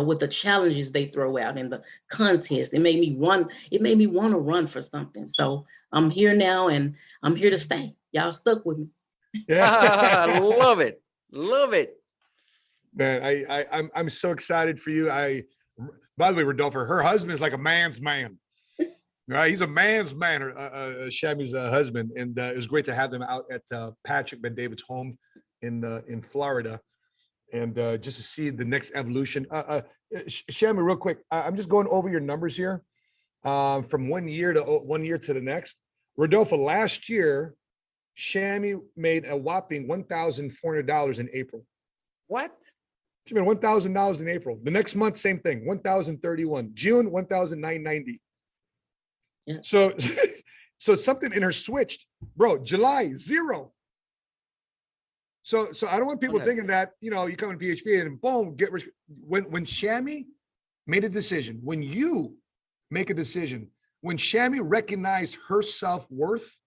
with the challenges they throw out and the contest. It made me want to run for something. So I'm here now and I'm here to stay. Y'all stuck with me. Yeah. Love it. Love it. Man, I'm so excited for you. By the way, Rodolfo, her husband is like a man's man. Right, he's a man's man, Shammy's husband, and it was great to have them out at Patrick Ben David's home in Florida, and just to see the next evolution. Shammy, real quick, I'm just going over your numbers here, from 1 year to the next. Rodolfo, last year, Shammy made a whopping $1,400 in April. What? She made $1,000 in April. The next month, same thing, $1,031. June, $1,990. Yeah. So something in her switched, bro. July, zero. So I don't want people thinking that, you come in PHP and boom, get rich. When Shammy made a decision, when you make a decision, when Shammy recognized her self-worth,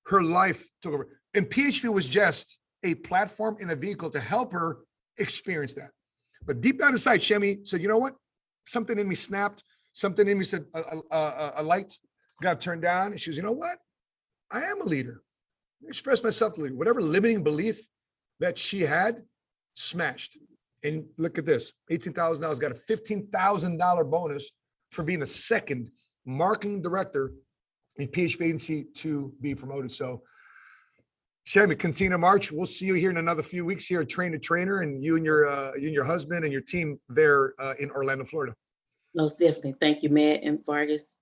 her life took over. And PHP was just a platform and a vehicle to help her experience that. But deep down inside, Shammy said, you know what? Something in me snapped. Something in me said a light got turned down, and she was, you know what? I am a leader. I express myself to leader. Whatever limiting belief that she had, smashed. And look at this, $18,000, got a $15,000 bonus for being the second marketing director in PHP Agency to be promoted. So Shammy, continue March. We'll see you here in another few weeks here at Train to Trainer, and you and your husband and your team there in Orlando, Florida. Most definitely. Thank you, Matt and Vargas.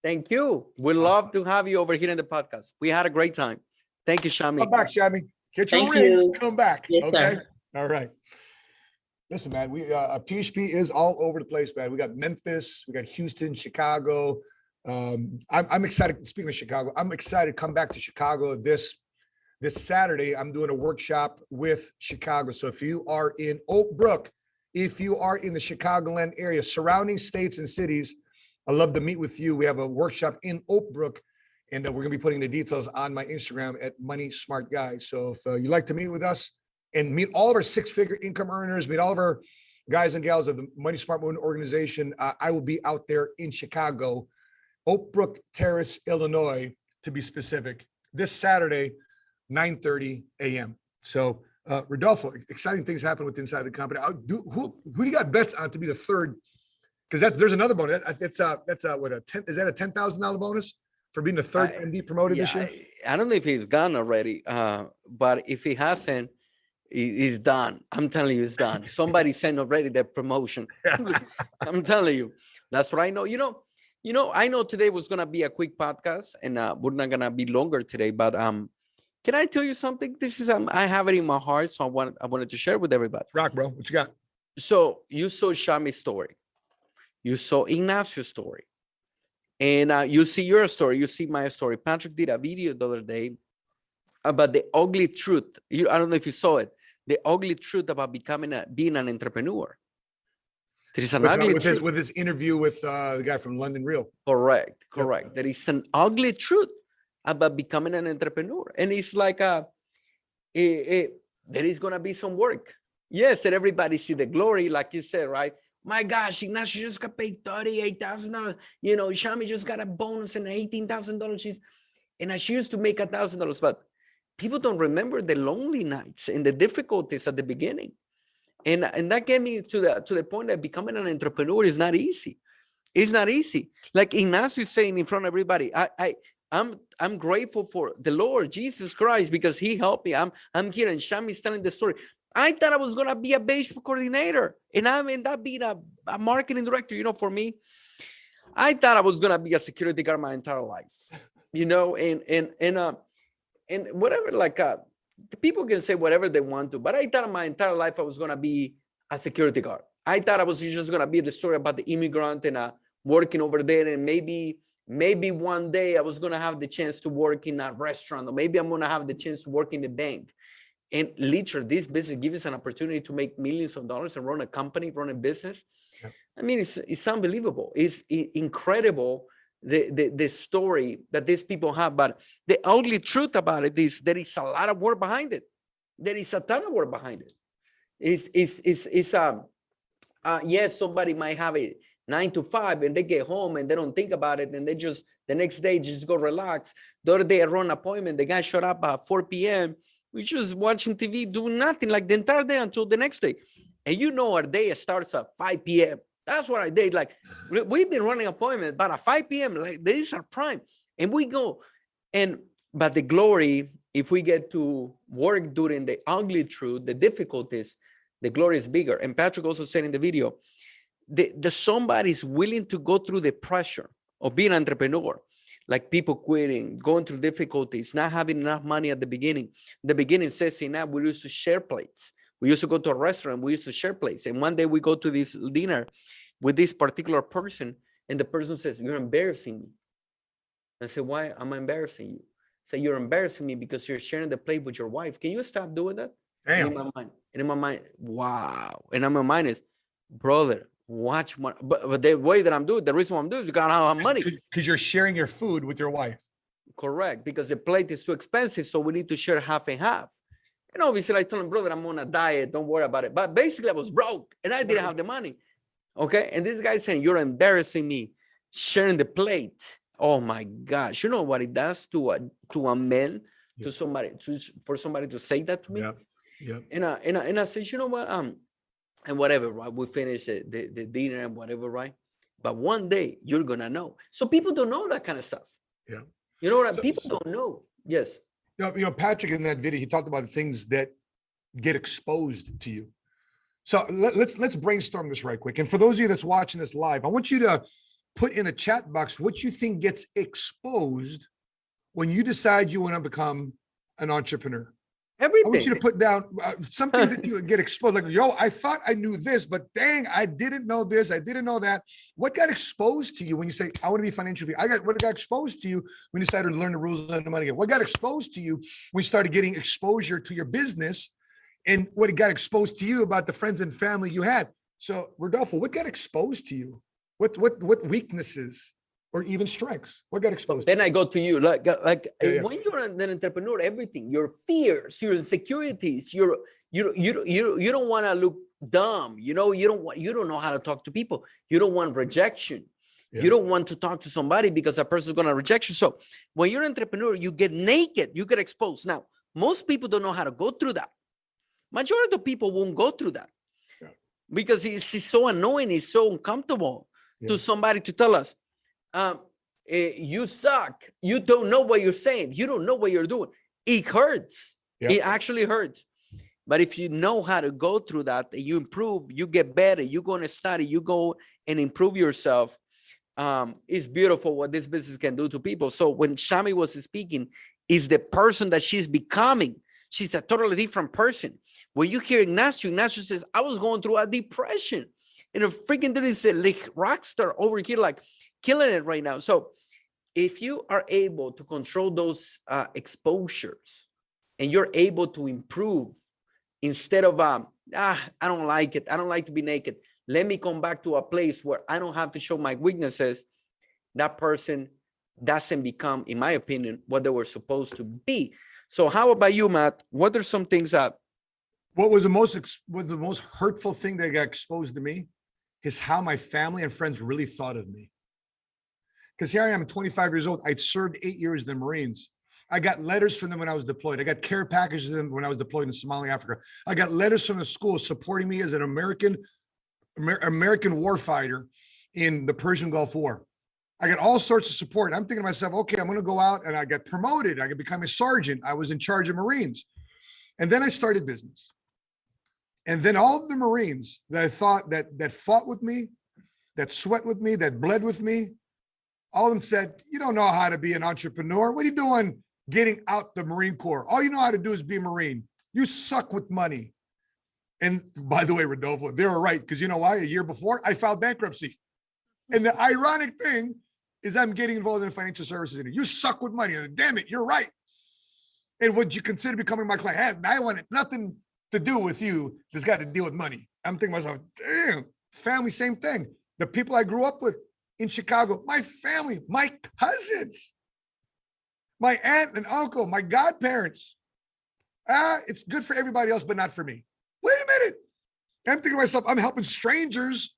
Thank you. We'd love to have you over here in the podcast. We had a great time. Thank you, Shammy. Come back, Shammy. Get your Thank ring. you. Come back. Yes, okay. sir. All right. Listen, man, we PHP is all over the place, man. We got Memphis, we got Houston, Chicago. I'm excited. Speaking of Chicago, I'm excited to come back to Chicago this Saturday. I'm doing a workshop with Chicago. So if you are in Oak Brook, if you are in the Chicagoland area, surrounding states and cities, I'd love to meet with you. We have a workshop in Oak Brook, and we're going to be putting the details on my Instagram at Money Smart Guys. So if you'd like to meet with us and meet all of our six-figure income earners, meet all of our guys and gals of the Money Smart Movement organization, I will be out there in Chicago, Oak Brook Terrace, Illinois, to be specific, this Saturday, 9:30 a.m. So, Rodolfo, exciting things happen with inside the company. Who do you got bets on to be the third? Because there's another bonus. That's what, a 10, is that a $10,000 bonus for being the third MD promoted this year? I don't know if he's gone already, but if he hasn't, he's done. I'm telling you, it's done. Somebody sent already their promotion. I'm telling you, that's what I know. You know, I know today was gonna be a quick podcast, and we're not gonna be longer today. But can I tell you something? This is I have it in my heart, so I wanted to share with everybody. Rock, bro. What you got? So you saw Shammy's story, you saw Ignacio's story, and you see your story. You see my story. Patrick did a video the other day about the ugly truth. I don't know if you saw it. The ugly truth about being an entrepreneur. There is an ugly truth. With his interview with the guy from London Real. Correct. Yep. There is an ugly truth about becoming an entrepreneur. And it's like, there is going to be some work. Yes, and everybody see the glory, like you said, right? My gosh, Ignacio just got paid $38,000. You know, Shammy just got a bonus and $18,000. And she used to make $1,000. But people don't remember the lonely nights and the difficulties at the beginning. And that gave me to the point that becoming an entrepreneur is not easy. It's not easy. Like Ignacio is saying in front of everybody, I'm grateful for the Lord Jesus Christ because he helped me. I'm here, and Shammy's telling the story. I thought I was gonna be a baseball coordinator, and I ended up being a marketing director. You know, for me, I thought I was gonna be a security guard my entire life. You know, and whatever, like the people can say whatever they want to, but I thought my entire life I was gonna be a security guard. I thought I was just gonna be the story about the immigrant and working over there, and maybe one day I was gonna have the chance to work in a restaurant, or maybe I'm gonna have the chance to work in the bank. And literally, this business gives us an opportunity to make millions of dollars and run a company, run a business. Yeah. I mean, it's unbelievable. It's incredible. The story that these people have, but the ugly truth about it is there is a lot of work behind it. There is a ton of work behind it. Yes, somebody might have a 9 to 5 and they get home and they don't think about it, and they just the next day just go relax. The other day I run an appointment, the guy showed up at 4 p.m. We just watching TV, doing nothing like the entire day until the next day. And you know, our day starts at 5 p.m. That's what I did. Like, we've been running appointments, but at 5 p.m., like, there is our prime. And we go. But the glory, if we get to work during the ugly truth, the difficulties, the glory is bigger. And Patrick also said in the video, the somebody is willing to go through the pressure of being an entrepreneur, like people quitting, going through difficulties, not having enough money at the beginning. The beginning says, we used to share plates. We used to go to a restaurant. We used to share plates. And one day we go to this dinner with this particular person, and the person says, "You're embarrassing me." I said, "Why am I embarrassing you?" I said, "You're embarrassing me because you're sharing the plate with your wife. Can you stop doing that?" Damn. And in my mind, wow. And in my mind is, brother, watch more. But the way that I'm doing, the reason why I'm doing it is because I don't have money. Because you're sharing your food with your wife. Correct. Because the plate is too expensive, so we need to share half and half. And obviously I told him, brother, I'm on a diet. Don't worry about it. But basically I was broke and I didn't have the money. Okay. And this guy saying, "You're embarrassing me sharing the plate." Oh my gosh. You know what it does to a man, to somebody, for somebody to say that to me? Yeah. Yeah. And I said, you know what? And whatever, right? We finished the dinner and whatever, right? But one day you're gonna know. So people don't know that kind of stuff. Yeah. You know what? People don't know. Yes. Patrick, in that video, he talked about things that get exposed to you. So let's brainstorm this right quick. And for those of you that's watching this live, I want you to put in a chat box what you think gets exposed when you decide you want to become an entrepreneur. Everything. I want you to put down some things that you get exposed. Like, yo, I thought I knew this, but dang, I didn't know this. I didn't know that. What got exposed to you when you say, I want to be financially free? What got exposed to you when you decided to learn the rules of the money game? What got exposed to you when you started getting exposure to your business? And what got exposed to you about the friends and family you had? So, Rodolfo, what got exposed to you? What weaknesses or even strengths? What got exposed? Then I go to you, like when you're an entrepreneur, everything, your fears, your insecurities, you don't want to look dumb. You don't know how to talk to people. You don't want rejection. Yeah. You don't want to talk to somebody because a person's going to reject you. So when you're an entrepreneur, you get naked, you get exposed. Now, most people don't know how to go through that. Majority of people won't go through that because it's so annoying. It's so uncomfortable to somebody to tell us, you suck. You don't know what you're saying. You don't know what you're doing. It hurts. Yeah. It actually hurts. But if you know how to go through that, you improve, you get better, you go and study, you go and improve yourself. It's beautiful what this business can do to people. So when Shammy was speaking, is the person that she's becoming. She's a totally different person. When you hear Ignacio says, I was going through a depression. And a freaking dude is like rock star over here, like killing it right now. So if you are able to control those exposures and you're able to improve instead of, I don't like it. I don't like to be naked. Let me come back to a place where I don't have to show my weaknesses. That person doesn't become, in my opinion, what they were supposed to be. So how about you, Matt? What are some things that? What was the most hurtful thing that got exposed to me is how my family and friends really thought of me. Because here I am, 25 years old. I'd served 8 years in the Marines. I got letters from them when I was deployed. I got care packages from them when I was deployed in Somalia, Africa. I got letters from the school supporting me as an American warfighter in the Persian Gulf War. I got all sorts of support. I'm thinking to myself, okay, I'm going to go out and I got promoted. I could become a sergeant. I was in charge of Marines. And then I started business. And then all of the Marines that I thought that fought with me, that sweat with me, that bled with me, all of them said, you don't know how to be an entrepreneur. What are you doing getting out the Marine Corps? All you know how to do is be a Marine. You suck with money. And by the way, Rodolfo, they were right. Because you know why? A year before, I filed bankruptcy. And the ironic thing is I'm getting involved in the financial services industry. You suck with money. And damn it, you're right. And would you consider becoming my client? I wanted nothing to do with you. That's got to deal with money. I'm thinking to myself, damn, family, same thing. The people I grew up with in Chicago, my family, my cousins, my aunt and uncle, my godparents. It's good for everybody else, but not for me. Wait a minute. I'm thinking to myself, I'm helping strangers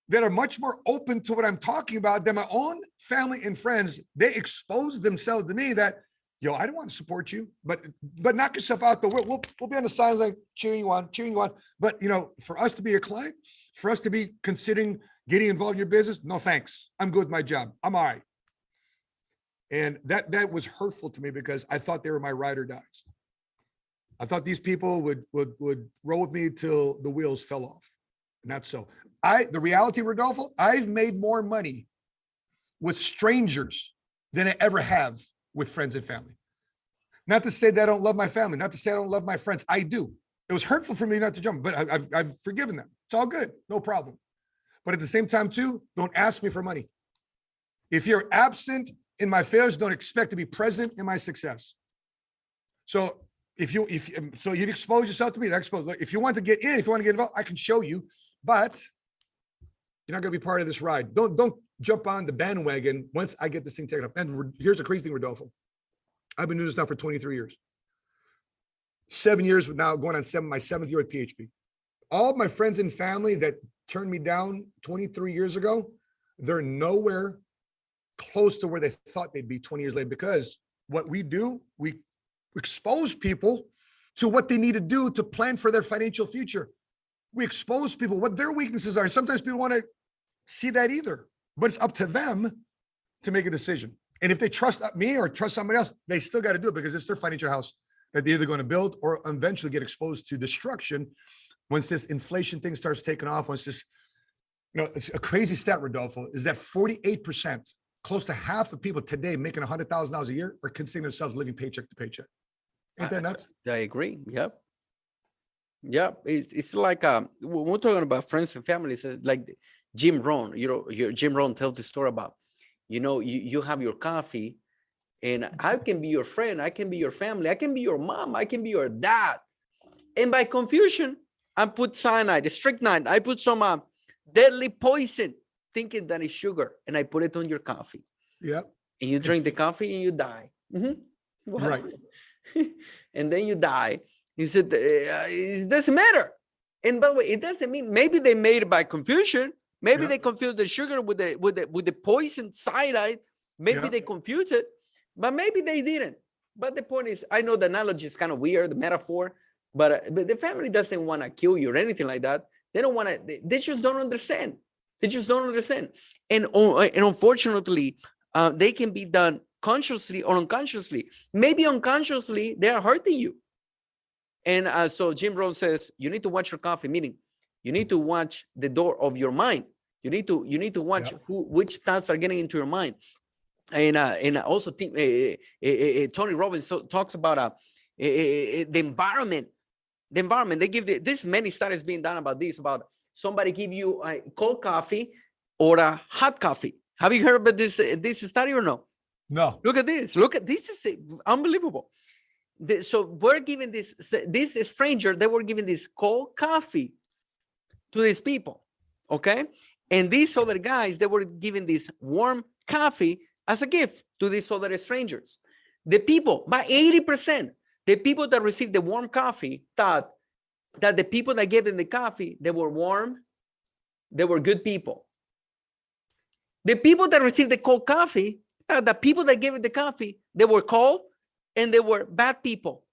that are much more open to what I'm talking about than my own family and friends. They expose themselves to me that, yo, I don't want to support you, but knock yourself out the way. We'll be on the sidelines like cheering you on. But for us to be a client, for us to be considering getting involved in your business, no thanks. I'm good with my job. I'm all right. And that was hurtful to me because I thought they were my ride or dies. I thought these people would roll with me till the wheels fell off. Not so. The reality, Rodolfo, I've made more money with strangers than I ever have with friends and family. Not to say that I don't love my family, not to say I don't love my friends. I do. It was hurtful for me not to jump, but I've forgiven them. It's all good, no problem. But at the same time too, don't ask me for money. If you're absent in my failures, don't expect to be present in my success. So if you've exposed yourself to me, if you want to get in, if you want to get involved, I can show you, but you're not going to be part of this ride. Don't jump on the bandwagon once I get this thing taken up. And here's the crazy thing, Rodolfo. I've been doing this now for 23 years. 7 years now, going on my seventh year at PHP. All of my friends and family that turned me down 23 years ago, they're nowhere close to where they thought they'd be 20 years later, because what we do, we expose people to what they need to do to plan for their financial future. We expose people what their weaknesses are. Sometimes people want to see that either, but it's up to them to make a decision. And if they trust me or trust somebody else, they still got to do it because it's their financial house that they're either going to build or eventually get exposed to destruction once this inflation thing starts taking off. Once this, it's a crazy stat, Rodolfo, is that 48%, close to half of people today making $100,000 a year are considering themselves living paycheck to paycheck. Ain't that nuts? I agree. Yep. Yep. It's like when we're talking about friends and families, like Jim Rohn. Jim Rohn tells the story about, you have your coffee, and I can be your friend, I can be your family, I can be your mom, I can be your dad. And by confusion, I put cyanide, strychnine, I put some deadly poison, thinking that it's sugar, and I put it on your coffee. Yep. And you drink the coffee and you die. Right. And then you die. He said, it doesn't matter. And by the way, it doesn't mean, maybe they made it by confusion. Maybe they confused the sugar with the poison cyanide. Maybe they confused it, but maybe they didn't. But the point is, I know the analogy is kind of weird, the metaphor, but the family doesn't want to kill you or anything like that. They don't want to, they just don't understand. They just don't understand. And unfortunately, they can be done consciously or unconsciously. Maybe unconsciously, they are hurting you. And so Jim Rohn says, you need to watch your coffee, meaning you need to watch the door of your mind. You need to watch which thoughts are getting into your mind. And also think, Tony Robbins talks about the environment. The environment, they give this many studies being done about this, about somebody give you a cold coffee or a hot coffee. Have you heard about this study or no? No. Look at this. This is unbelievable. So we're giving this stranger, they were giving this cold coffee to these people, okay? And these other guys, they were giving this warm coffee as a gift to these other strangers. The people, by 80%, the people that received the warm coffee thought that the people that gave them the coffee, they were warm, they were good people. The people that received the cold coffee, the people that gave it the coffee, they were cold and they were bad people.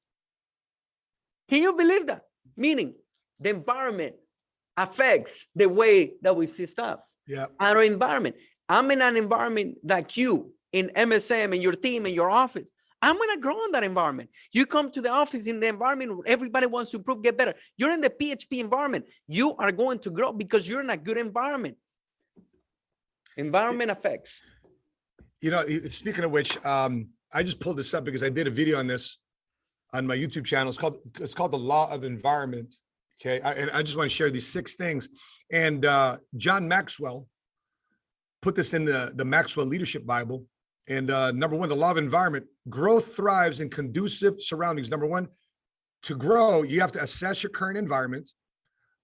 Can you believe that? Meaning the environment affects the way that we see stuff. Yeah. Our environment. I'm in an environment like you in MSM and your team and your office. I'm going to grow in that environment. You come to the office in the environment where everybody wants to improve, get better. You're in the PHP environment. You are going to grow because you're in a good environment. Environment effects. Speaking of which, I just pulled this up because I did a video on this on my YouTube channel. It's called The Law of Environment. Okay. And I just want to share these 6 things. And John Maxwell put this in the Maxwell Leadership Bible. And number 1, the law of environment. Growth thrives in conducive surroundings. Number 1, to grow, you have to assess your current environment.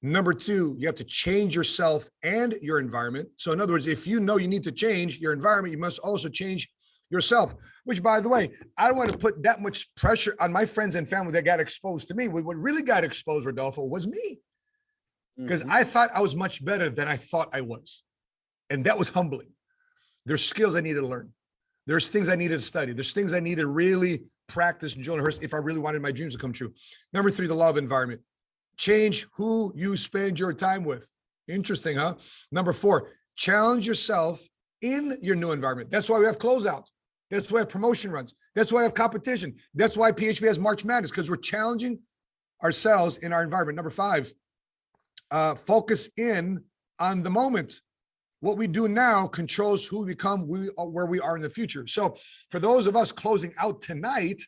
Number 2, you have to change yourself and your environment. So in other words, if you know you need to change your environment, you must also change yourself, which, by the way, I don't want to put that much pressure on my friends and family that got exposed to me. What really got exposed, Rodolfo, was me, because I thought I was much better than I thought I was. And that was humbling. There's skills I needed to learn. There's things I needed to study. There's things I needed to really practice and rehearse if I really wanted my dreams to come true. Number 3, the law of environment. Change who you spend your time with. Interesting, huh? Number 4, challenge yourself in your new environment. That's why we have closeout. That's why we have promotion runs. That's why we have competition. That's why PHP has March Madness, because we're challenging ourselves in our environment. Number 5, focus in on the moment. What we do now controls who we become, where we are in the future. So for those of us closing out tonight,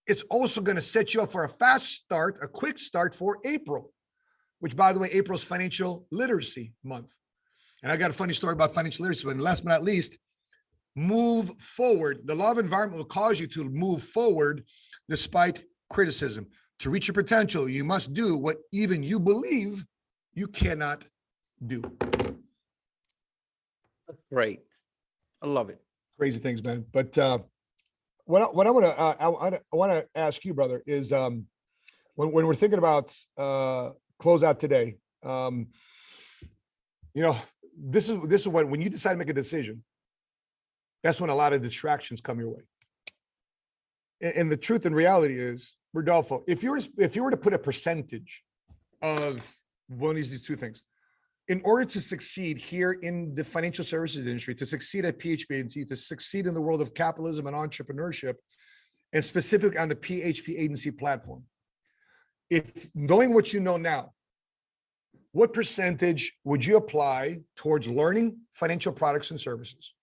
it's also going to set you up for a fast start, a quick start for April, which, by the way, April's Financial Literacy Month. And I got a funny story about financial literacy, but last but not least, move forward. The law of environment will cause you to move forward despite criticism. To reach your potential, you must do what even you believe you cannot do. Great. I love it. Crazy things, man. But what I want to ask you, brother, is when we're thinking about closeout today, this is when you decide to make a decision, that's when a lot of distractions come your way. And the truth and reality is Rodolfo, if you were to put a percentage of one of these two things, in order to succeed here in the financial services industry, to succeed at PHP Agency, to succeed in the world of capitalism and entrepreneurship, and specifically on the PHP Agency platform, if knowing what you know now, what percentage would you apply towards learning financial products and services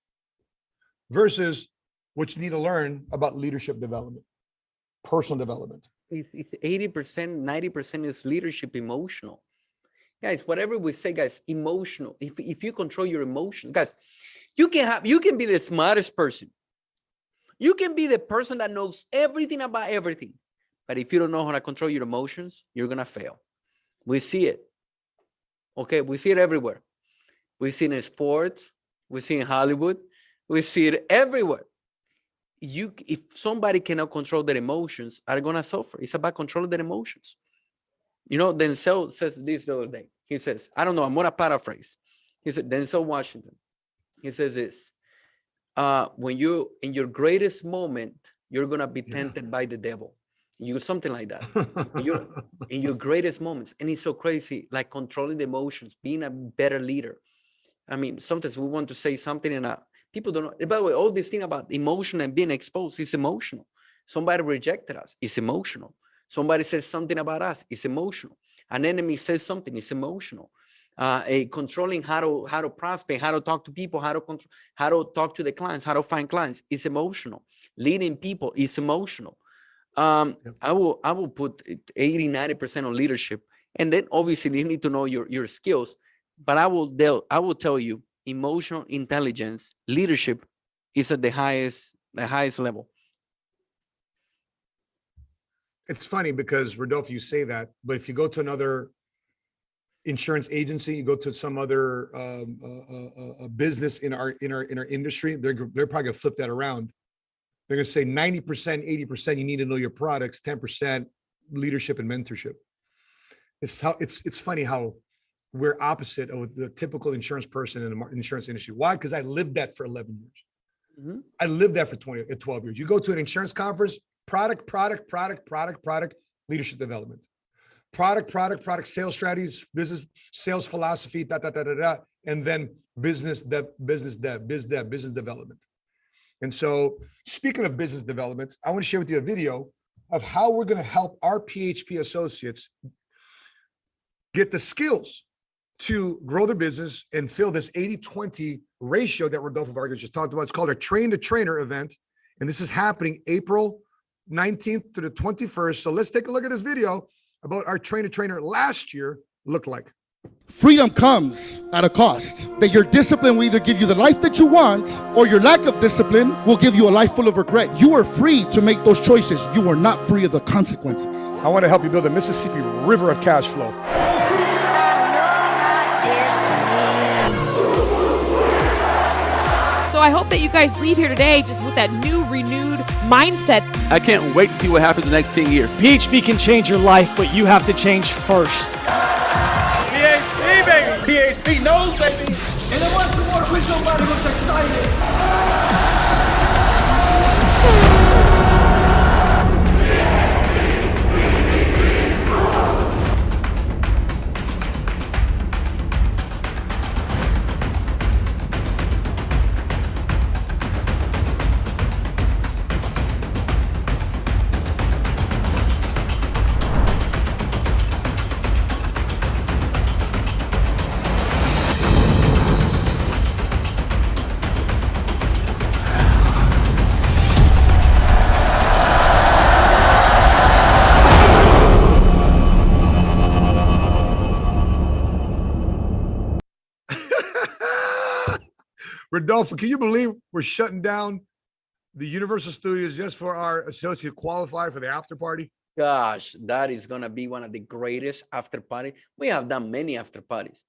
versus what you need to learn about leadership development, personal development? It's 80%, 90% is leadership, emotional. Guys, whatever we say, guys, emotional. If you control your emotions, guys, you can be the smartest person. You can be the person that knows everything about everything. But if you don't know how to control your emotions, you're going to fail. We see it. Okay, we see it everywhere. We see it in sports. We see it in Hollywood. We see it everywhere. If somebody cannot control their emotions, are going to suffer. It's about controlling their emotions. You know, Denzel says this the other day. He says, I don't know, I'm going to paraphrase. He said, Denzel Washington. He says this, when you're in your greatest moment, you're going to be tempted by the devil. Something like that. You're in your greatest moments. And it's so crazy, like controlling the emotions, being a better leader. I mean, sometimes we want to say something and people don't know. By the way, all this thing about emotion and being exposed is emotional. Somebody rejected us, it's emotional. Somebody says something about us, it's emotional. An enemy says something, it's emotional. Controlling how to prospect, how to talk to people, how to talk to the clients, how to find clients, it's emotional. Leading people is emotional. I will put 80-90% on leadership, and then obviously you need to know your skills. But I will tell you, emotional intelligence, leadership is at the highest level. It's funny because, Rodolfo, you say that, but if you go to another insurance agency, you go to some other business in our industry, they're probably going to flip that around. They're going to say 90%, 80%, you need to know your products, 10% leadership and mentorship. It's funny how we're opposite of the typical insurance person in the insurance industry. Why? Because I lived that for 11 years. Mm-hmm. I lived that for 12 years. You go to an insurance conference, product, leadership development. Product, sales strategies, business, sales philosophy, and then business development. And so, speaking of business development, I want to share with you a video of how we're going to help our PHP associates get the skills to grow their business and fill this 80-20 ratio that Rodolfo Vargas just talked about. It's called our Train to Trainer event. And this is happening April 19th to the 21st. So let's take a look at this video about our Train to Trainer last year looked like. Freedom comes at a cost. That your discipline will either give you the life that you want, or your lack of discipline will give you a life full of regret. You are free to make those choices. You are not free of the consequences. I want to help you build a Mississippi river of cash flow. So I hope that you guys leave here today just with that new, renewed mindset. I can't wait to see what happens in the next 10 years. PHP can change your life, but you have to change first. PHP, baby! PHP knows, baby! And I want to work with somebody who's excited. Rodolfo, can you believe we're shutting down the Universal Studios just for our associate qualify for the after party? Gosh, that is going to be one of the greatest after parties. We have done many after parties.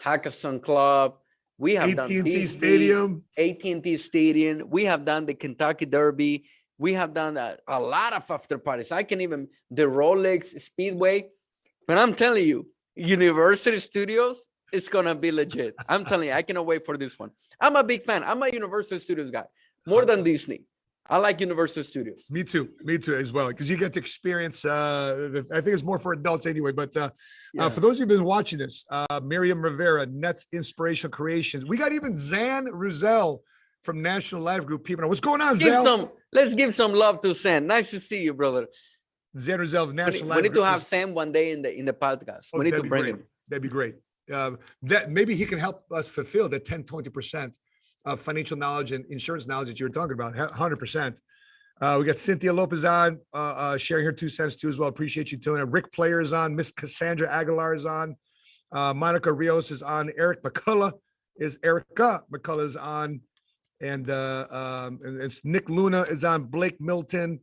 Hackathon Club. We have done AT&T Stadium. AT&T Stadium. We have done the Kentucky Derby. We have done a lot of after parties. I can even, the Rolex Speedway. But I'm telling you, Universal Studios, it's going to be legit. I'm telling you, I cannot wait for this one. I'm a big fan. I'm a Universal Studios guy, more than Disney. I like Universal Studios. Me too as well, because you get to experience. I think it's more for adults anyway. But for those of you who've been watching this, Miriam Rivera, Nets Inspirational Creations. We got even Zan Ruzel from National Live Group. People know what's going on. Let's give some love to Sam. Nice to see you, brother. Zan Ruzel of National Live Group. We need to have Sam one day in the podcast. We need to bring him. That'd be great. That maybe he can help us fulfill the 10-20% of financial knowledge and insurance knowledge that you were talking about. 100%. We got Cynthia Lopez on, sharing her 2 cents too as well. Appreciate you doing it. Rick Player is on. Miss Cassandra Aguilar is on. Monica Rios is on. Erica McCullough is on. And it's Nick Luna is on. Blake Milton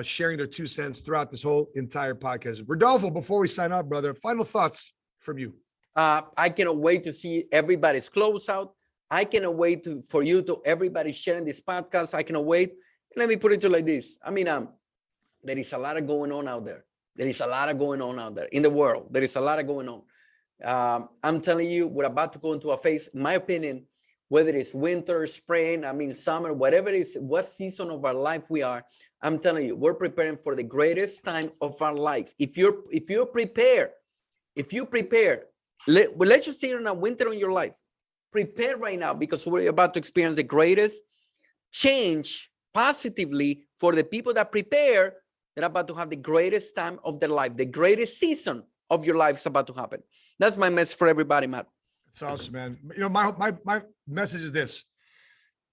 sharing their 2 cents throughout this whole entire podcast. Rodolfo, before we sign off, brother, final thoughts from you. I cannot wait to see everybody's closeout. I cannot wait for you to everybody sharing this podcast. I cannot wait. Let me put it to you like this. I mean, there is a lot going on out there. There is a lot going on out there in the world. There is a lot going on. I'm telling you, we're about to go into a phase, in my opinion, whether it's winter, spring, summer, whatever it is, what season of our life we are, I'm telling you, we're preparing for the greatest time of our life. If you prepare, let's just say you're in a winter in your life. Prepare right now, because we're about to experience the greatest change positively for the people that prepare. They're about to have the greatest time of their life. The greatest season of your life is about to happen. That's my message for everybody, Matt. It's awesome, man. My message is this: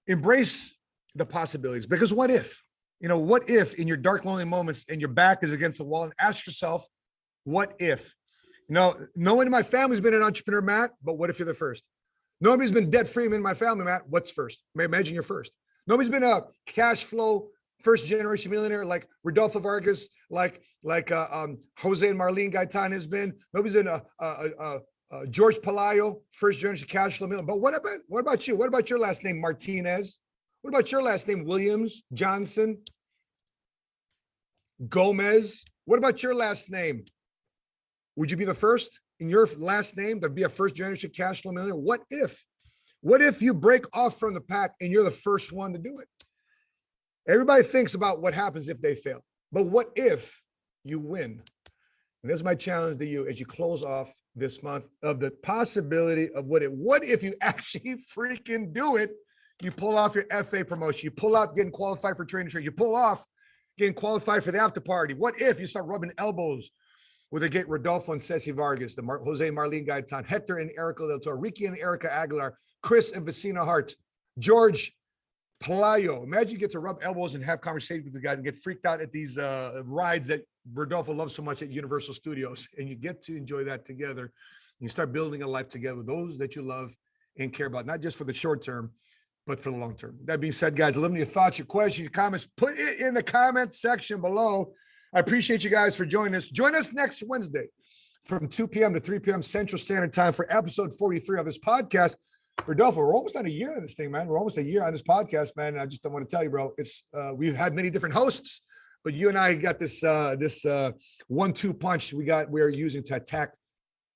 embrace the possibilities, because what if in your dark, lonely moments and your back is against the wall, and ask yourself, what if? No one in my family's been an entrepreneur, Matt, but what if you're the first? Nobody's been debt-free in my family, Matt. What's first? Imagine you're first. Nobody's been a cash flow first-generation millionaire like Rodolfo Vargas, like Jose and Marlene Gaetan has been. Nobody's been a George Palayo, first-generation cash flow millionaire. But what about you? What about your last name, Martinez? What about your last name, Williams, Johnson, Gomez? What about your last name? Would you be the first in your last name to be a first-generation cash flow millionaire? What if you break off from the pack and you're the first one to do it? Everybody thinks about what happens if they fail, but what if you win? And this is my challenge to you as you close off this month, of the possibility of what if you actually freaking do it? You pull off your FA promotion, you pull out getting qualified for training, you pull off getting qualified for the after party. What if you start rubbing elbows with the great Rodolfo and Ceci Vargas, the Jose and Marlene Gaetan, Hector and Erica Del Toro, Ricky and Erica Aguilar, Chris and Vicina Hart, George Palayo. Imagine you get to rub elbows and have conversations with the guys and get freaked out at these rides that Rodolfo loves so much at Universal Studios. And you get to enjoy that together. You start building a life together with those that you love and care about, not just for the short term, but for the long term. That being said, guys, let me know your thoughts, your questions, your comments. Put it in the comment section below. I appreciate you guys for joining us. Join us next Wednesday from 2 p.m. to 3 p.m. Central Standard Time for episode 43 of this podcast. Rodolfo, we're almost on a year on this thing, man. We're almost a year on this podcast, man. And I just don't want to tell you, bro. It's we've had many different hosts, but you and I got this 1-2 punch we are using to attack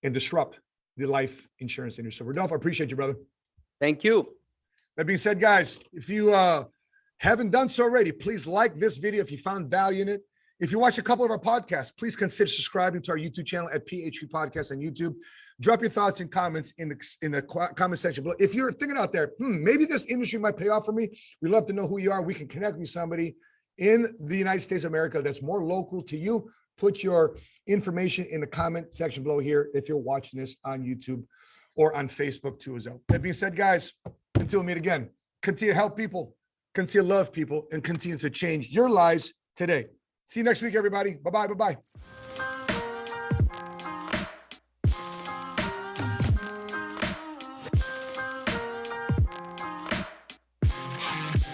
and disrupt the life insurance industry. So Rodolfo, I appreciate you, brother. Thank you. That being said, guys, if you haven't done so already, please like this video if you found value in it. If you watch a couple of our podcasts, please consider subscribing to our YouTube channel at PHP Podcast on YouTube. Drop your thoughts and comments in the comment section below. If you're thinking out there, maybe this industry might pay off for me, we'd love to know who you are. We can connect with somebody in the United States of America that's more local to you. Put your information in the comment section below here if you're watching this on YouTube or on Facebook too as well. That being said, guys, until we meet again, continue to help people, continue to love people, and continue to change your lives today. See you next week, everybody. Bye-bye. Bye-bye.